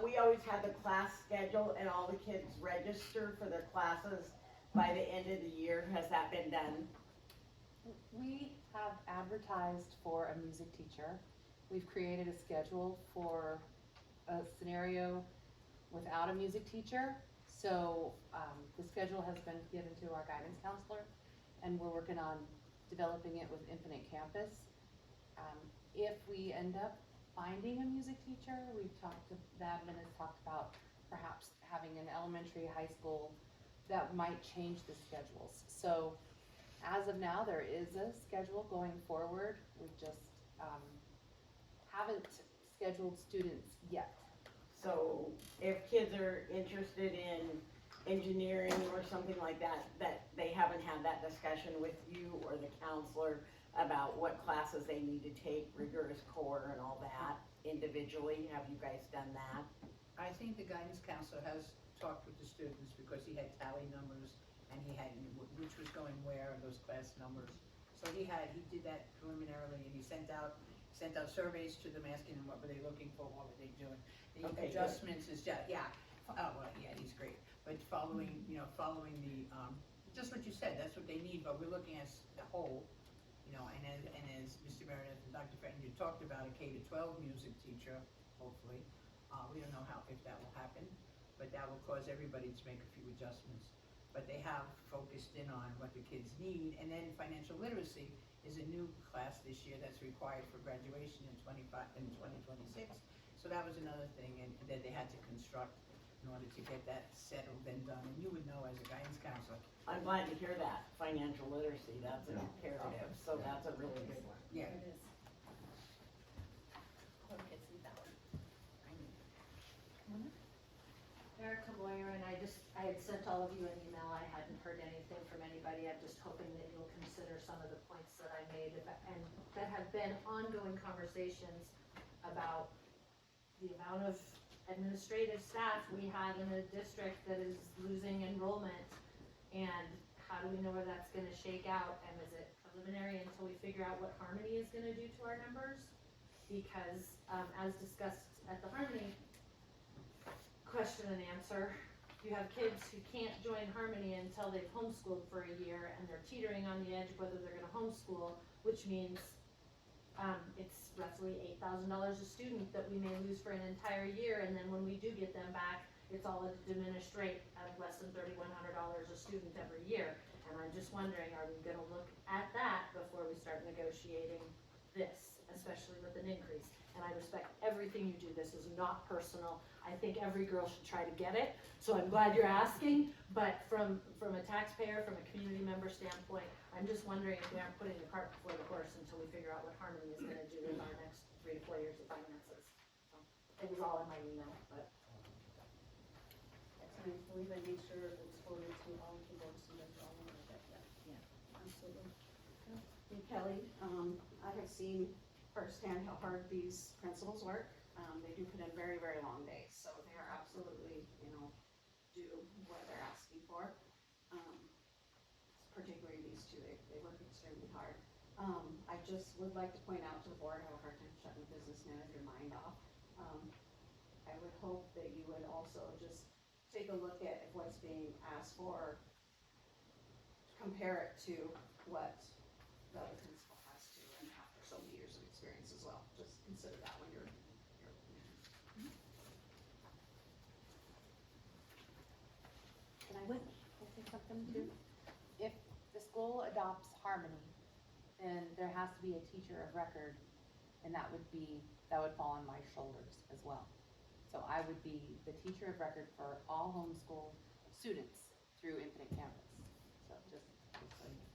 we always had the class schedule and all the kids register for their classes by the end of the year. Has that been done? We have advertised for a music teacher. We've created a schedule for a scenario without a music teacher. So, the schedule has been given to our guidance counselor, and we're working on developing it with Infinite Campus. If we end up finding a music teacher, the admin has talked about perhaps having an elementary, high school that might change the schedules. So, as of now, there is a schedule going forward. We just, haven't scheduled students yet. So if kids are interested in engineering or something like that, that they haven't had that discussion with you or the counselor about what classes they need to take, rigorous core and all that individually? Have you guys done that? I think the guidance counselor has talked with the students because he had tally numbers and he had which was going where and those class numbers. So he did that preliminarily and he sent out surveys to them asking them what were they looking for, what were they doing. The Okay, adjustments is just, he's great. But following the, just what you said, that's what they need, but we're looking at the whole, and as Mr. Meredith and Dr. Fenton, you talked about a K-12 music teacher, hopefully. We don't know if that will happen, but that will cause everybody to make a few adjustments. But they have focused in on what the kids need, and then financial literacy is a new class this year that's required for graduation in 2026. So that was another thing that they had to construct in order to get that settled and done, and you would know as a guidance counselor. I'm glad to hear that, financial literacy, that's an imperative, so that's a really good one. Yeah. It is. I had sent all of you an email, I hadn't heard anything from anybody, I'm just hoping that you'll consider some of the points that I made, and that have been ongoing conversations about the amount of administrative staff we have in a district that is losing enrollment, and how do we know where that's gonna shake out, and is it preliminary until we figure out what Harmony is gonna do to our numbers? Because, as discussed at the Harmony question and answer, you have kids who can't join Harmony until they've homeschooled for a year, and they're teetering on the edge of whether they're gonna homeschool, which means, it's roughly $8,000 a student that we may lose for an entire year, and then when we do get them back, it's all at a diminished rate of less than $3,100 a student every year. And I'm just wondering, are we gonna look at that before we start negotiating this, especially with an increase? And I respect everything you do, this is not personal, I think every girl should try to get it, so I'm glad you're asking, but from a taxpayer, from a community member standpoint, I'm just wondering if we aren't putting the cart before the horse until we figure out what Harmony is gonna do in our next 3 to 4 years of finances. So, it was all in my email, but. That's nice, believe I made sure it was forwarded to all of the boards, so that's all of that, yeah, absolutely. Hey Kelly, I have seen firsthand how hard these principals work. They do put in very, very long days, so they are absolutely, do what they're asking for. Particularly these two, they work extremely hard. I just would like to point out to the board, I have a hard time shutting the business manager mind off. I would hope that you would also just take a look at what's being asked for, compare it to what the other principal has to, and after so many years of experience as well. Just consider that when you're. Can I say something too? If the school adopts Harmony, then there has to be a teacher of record, and that would fall on my shoulders as well. So I would be the teacher of record for all homeschool students through Infinite Campus. So just so you know.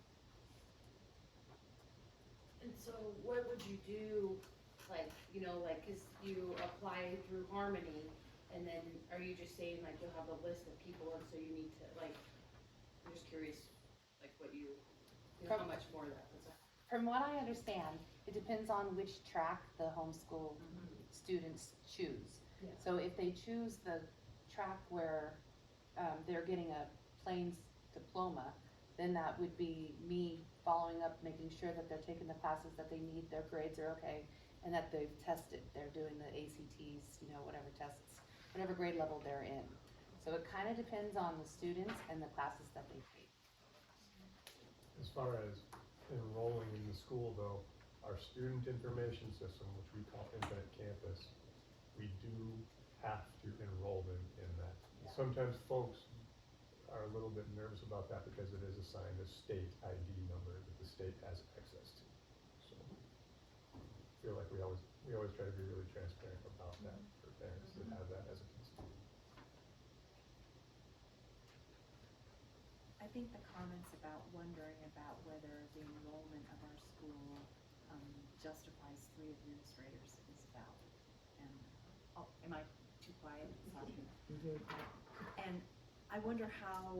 And so what would you do, cause you apply through Harmony, and then are you just saying you'll have a list of people, and so you need to, I'm just curious, how much more that was that? From what I understand, it depends on which track the homeschool students choose. Yeah. So if they choose the track where they're getting a plain diploma, then that would be me following up, making sure that they're taking the classes that they need, their grades are okay, and that they've tested, they're doing the ACTs, whatever tests, whatever grade level they're in. So it kind of depends on the students and the classes that they take. As far as enrolling in the school though, our student information system, which we call Infinite Campus, we do have to enroll them in that. Yeah. Sometimes folks are a little bit nervous about that because it is assigned a state ID number that the state has access to. So I feel like we always try to be really transparent about that for parents that have that as a concern. I think the comments about wondering about whether the enrollment of our school justifies 3 administrators is valid. And, am I too quiet? Sorry. And I wonder how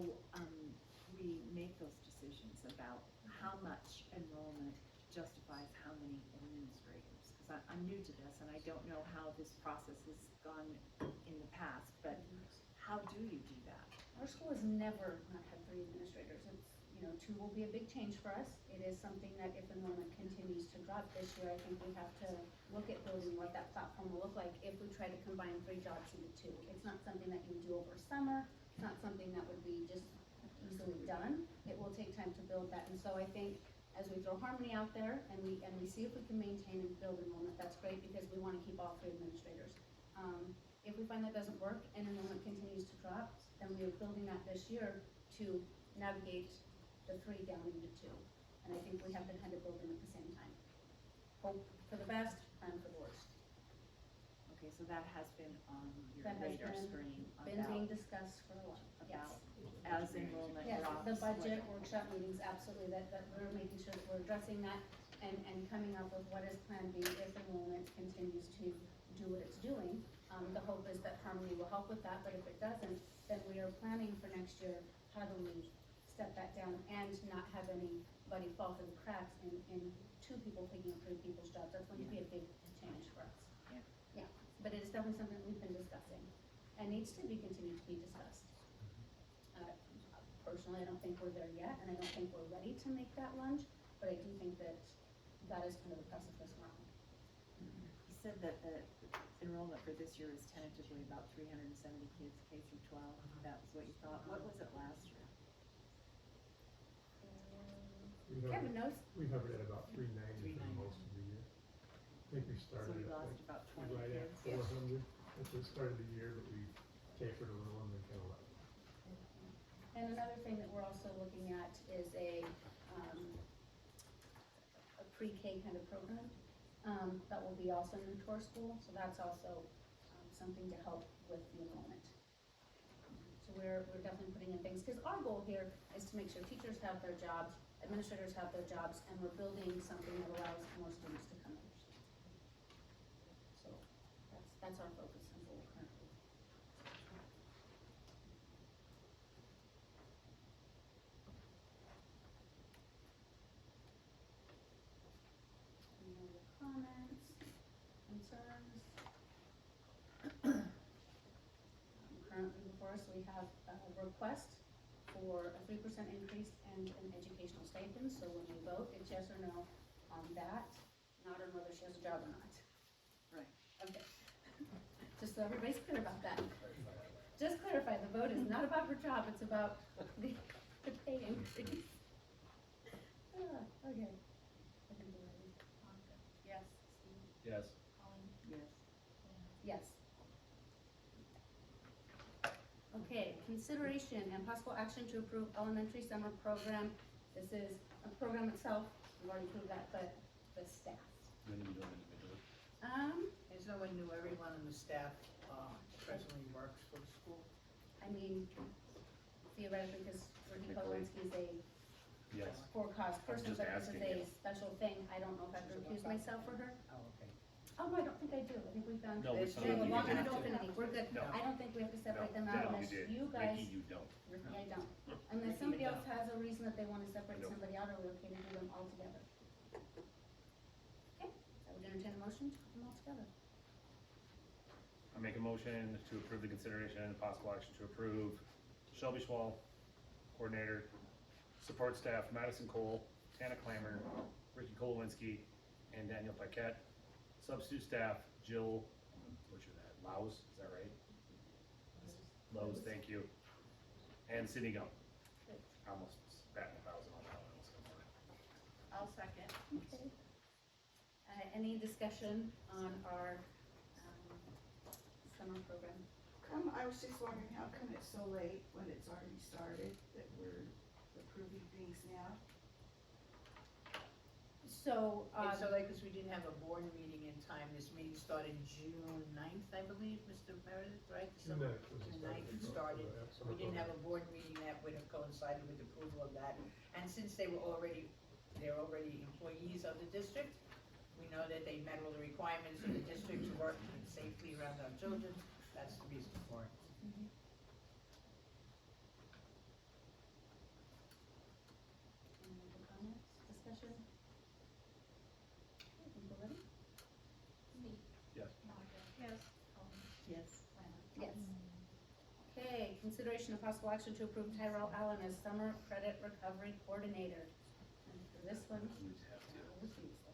we make those decisions about how much enrollment justifies how many administrators. Because I'm new to this and I don't know how this process has gone in the past, but how do you do that? Our school has never not had 3 administrators. It's, 2 will be a big change for us. It is something that if enrollment continues to drop this year, I think we have to look at building what that platform will look like if we try to combine 3 jobs into 2. It's not something that you do over summer. It's not something that would be just easily done. It will take time to build that. And so I think as we throw Harmony out there and we see if we can maintain and build enrollment, that's great because we want to keep all 3 administrators. If we find that doesn't work and enrollment continues to drop, then we are building that this year to navigate the 3 down into 2. And I think we have to kind of build them at the same time. Hope for the best, plan for the worst. Okay, so that has been on your That has radar been screen being about, discussed for a while. about Yes. as enrollment Yes, drops. the budget what- workshop meetings, absolutely, that we're making sure that we're addressing that and coming up with what is plan B if enrollment continues to do what it's doing. The hope is that Harmony will help with that, but if it doesn't, then we are planning for next year, how do we step that down and not have anybody fall through the cracks in two people taking up three people's jobs. That's going to be a big change for us. Yeah, but it is definitely something we've been discussing and needs to be continued to be discussed. Personally, I don't think we're there yet, and I don't think we're ready to make that lunge, but I do think that that is kind of the precipice we're on. You said that the enrollment for this year is tentatively about 370 kids, K through 12. That was what you thought. What was it last year? Kevin knows. We hovered at about 390 for most of the year. I think we started So we at lost like about 20 right at kids. 400 at the start of the year, but we tapered a little and then kind of left. And another thing that we're also looking at is a pre-K kind of program, that will be also new to our school, so that's also, something to help with the enrollment. So we're definitely putting in things, because our goal here is to make sure teachers have their jobs, administrators have their jobs, and we're building something that allows more students to come in. So that's our focus and goal currently. Any other comments, concerns? Currently before us, we have a request for a 3% increase in an educational stipend, so when we vote, it's yes or no on that, not on whether she has a job or not. Right. Okay. Just so everybody's clear about that. Just clarify, the vote is not about her job, it's about the pay increase. Okay. I think we're ready. Yes. Yes. Yes. Yes. Okay, consideration and possible action to approve elementary summer program. This is a program itself, we've already approved that, but the staff. When do we do it individually? As no one knew, everyone in the staff, presently works for the school. I mean, theoretically, because Ricky Polowinski's a Yes. for-cause person, just but this is asking a you. special thing, I don't know if I have to recuse myself for her. Oh, okay. Oh, no, I don't think I do, I think we found. No, we They found have a you long didn't enough have to. affinity, we're good. No. I don't think we have to separate No, them out Deb, unless did. you guys. Ricky, you don't. Ricky, I don't. Unless somebody you else has a reason that they wanna separate Nope. somebody out, or we're okay to do them all together. Okay, I would entertain a motion to put them all together. I make a motion to approve the consideration and possible action to approve Shelby Schwall, coordinator, support staff Madison Cole, Tana Clammer, Ricky Kolowinski, and Daniel Paquette. Substitute staff Jill, I'm gonna butcher that, Laus, is that right? Lowe's, thank you. And Sydney Gump. Almost batting 1,000 on that one. I'll second. Okay. Any discussion on our, summer program? I was just wondering, how come it's so late when it's already started, that we're approving things now? So, It's so late because we didn't have a board meeting in time. This meeting started June 9th, I believe, Mr. Meredith, right? June 9th was the June start 9th of it the started. summer We didn't have program. a board meeting that would have coincided with approval of that. And since they're already employees of the district, we know that they met all the requirements of the district to work safely around our children. That's the reason for it. Any other comments, discussion? I think we're ready. Steve? Yes. Monica? Yes. Colleen? Yes. Lana? Yes. Okay, consideration of possible action to approve Tyrell Allen as summer credit recovery coordinator. And for this one,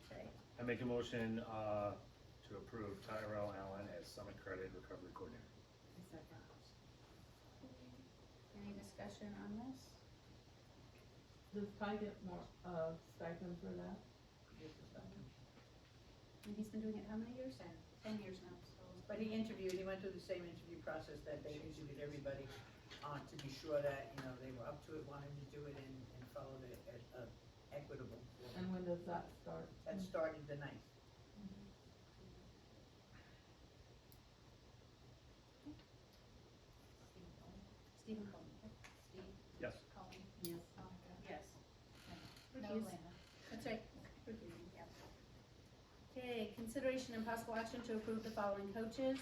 okay. I make a motion, to approve Tyrell Allen as Summit Credit Recovery Coordinator. Any discussion on this? Does Ty get more, stipend for that? And he's been doing it how many years? 10 years now, so. But he went through the same interview process that they interviewed everybody, to be sure that, they were up to it, wanted to do it and followed it as, equitable. And when does that start? That started the 9th. Stephen Coleman. Steve? Yes. Colleen? Yes. Monica? Yes. No, Recuse. Lana? That's right. Recusing, yeah. Okay, consideration and possible action to approve the following coaches.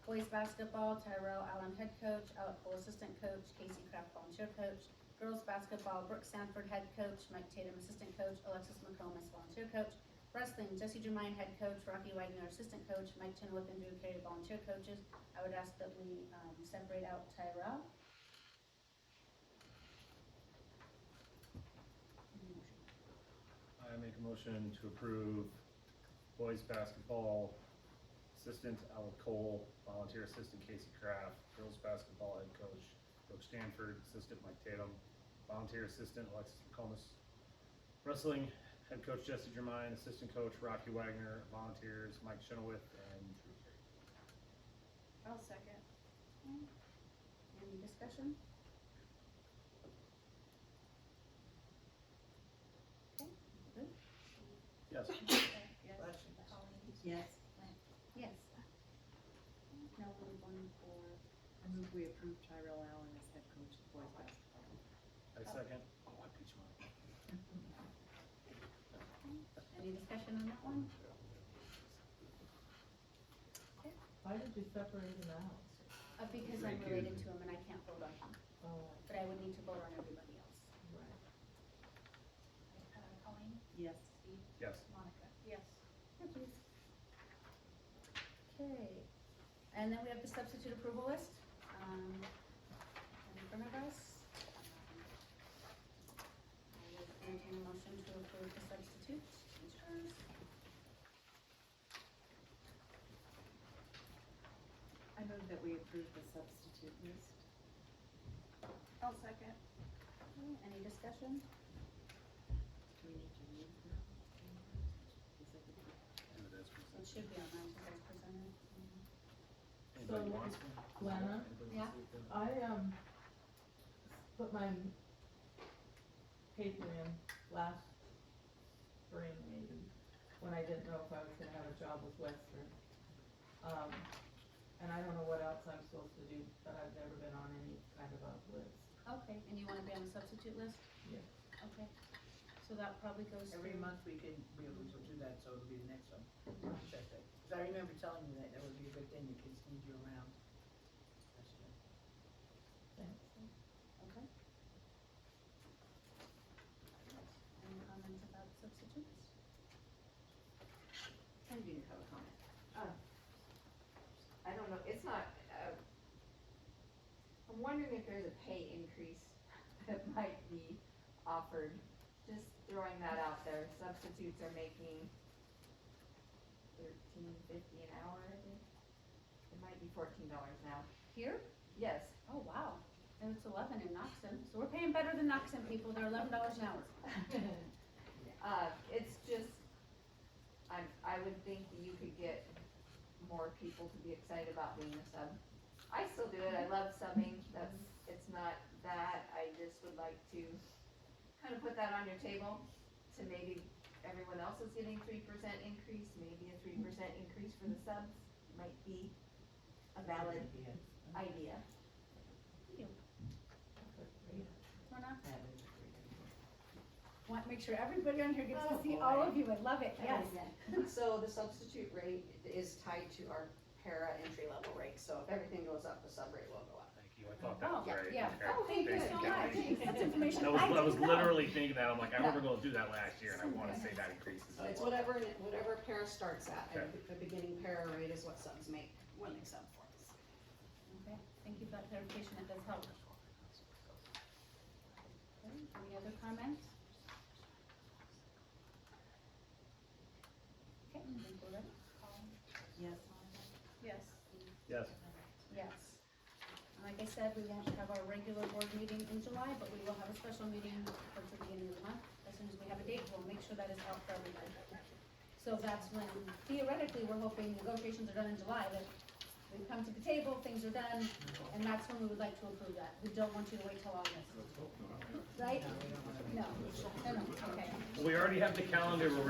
Boys basketball, Tyrell Allen head coach, Alec Cole assistant coach, Casey Kraft volunteer coach. Girls basketball, Brooke Sanford head coach, Mike Tatum assistant coach, Alexis McComas volunteer coach. Wrestling, Jesse Jermaine head coach, Rocky Wagner assistant coach, Mike Chenoweth and Drew Carey volunteer coaches. I would ask that we separate out Tyrell. I make a motion to approve boys basketball assistant Alec Cole, volunteer assistant Casey Kraft, girls basketball head coach Brooke Stanford, assistant Mike Tatum, volunteer assistant Alexis McComas. Wrestling, head coach Jesse Jermaine, assistant coach Rocky Wagner, volunteers Mike Chenoweth and Drew Carey. I'll second. Any discussion? Okay, good. Yes. Yes. Colleen? Yes. Yes. Now we're going for, I move we approve Tyrell Allen as head coach of boys basketball. I second. Oh, I beat you up. any discussion on that one? Why did you separate them out? Because I'm related to him and I can't vote on him, Oh, but I would need to vote on everybody else. right. Colleen? Yes. Steve? Yes. Monica? Yes. Yeah, please. Okay, and then we have the substitute approval list, in front of us. I would entertain a motion to approve the substitute teachers. I move that we approve the substitute list. I'll second. Okay, any discussion? Do we need to read them? Is it- It should be on mine, because I presented. Anybody So, wants one? Glenna? Anybody Yeah. wants to take I, put my paper in last spring maybe, when I didn't know if I was gonna have a job with Western. And I don't know what else I'm supposed to do, but I've never been on any kind of a list. Okay, and you wanna be on the substitute list? Yeah. Okay, so that probably goes to. Every month we will do that, so it'll be the next one. Check that. Cause I remember telling you that would be a good thing, the kids need you around. That's good. Thanks. Okay. Any comments about substitutes? I do have a comment. I don't know, it's not, I'm wondering if there's a pay increase that might be offered. Just throwing that out there. Substitutes are making $13.50 an hour, I think. It might be $14 now. Here? Yes. Oh, wow, and it's 11 in Knoxon, so we're paying better than Knoxon people, they're $11 an hour. It's just, I would think that you could get more people to be excited about being a sub. I still do it, I love subbing, it's not that, I just would like to kind of put that on your table to maybe everyone else is getting 3% increase, maybe a 3% increase for the subs might be a valid idea. Lorna? Want to make sure everybody on here gets to see all of you, I love it, yes. So the substitute rate is tied to our para entry level rate, so if everything goes up, the sub rate will go up. Thank you, I thought that Oh, was right. yeah, Okay. oh, thank you Thanks, so Kelly. much, that's information I I was didn't know. literally thinking that, I'm like, I remember going through that last year and I wanna say that increases. So it's whatever para starts at, and Okay. the beginning para rate is what subs make when they sub for us. Okay, thank you for that clarification, that does help. Okay, any other comments? Okay, I think we're ready. Yes. Yes. Yes. Yes. Like I said, we won't have our regular board meeting in July, but we will have a special meeting towards the beginning of the month. As soon as we have a date, we'll make sure that is out for everybody. So that's when theoretically, we're hoping negotiations are done in July, that we come to the table, things are done, and that's when we would like to approve that. We don't want you to wait till August. Right? No, okay. We already have the calendar where we're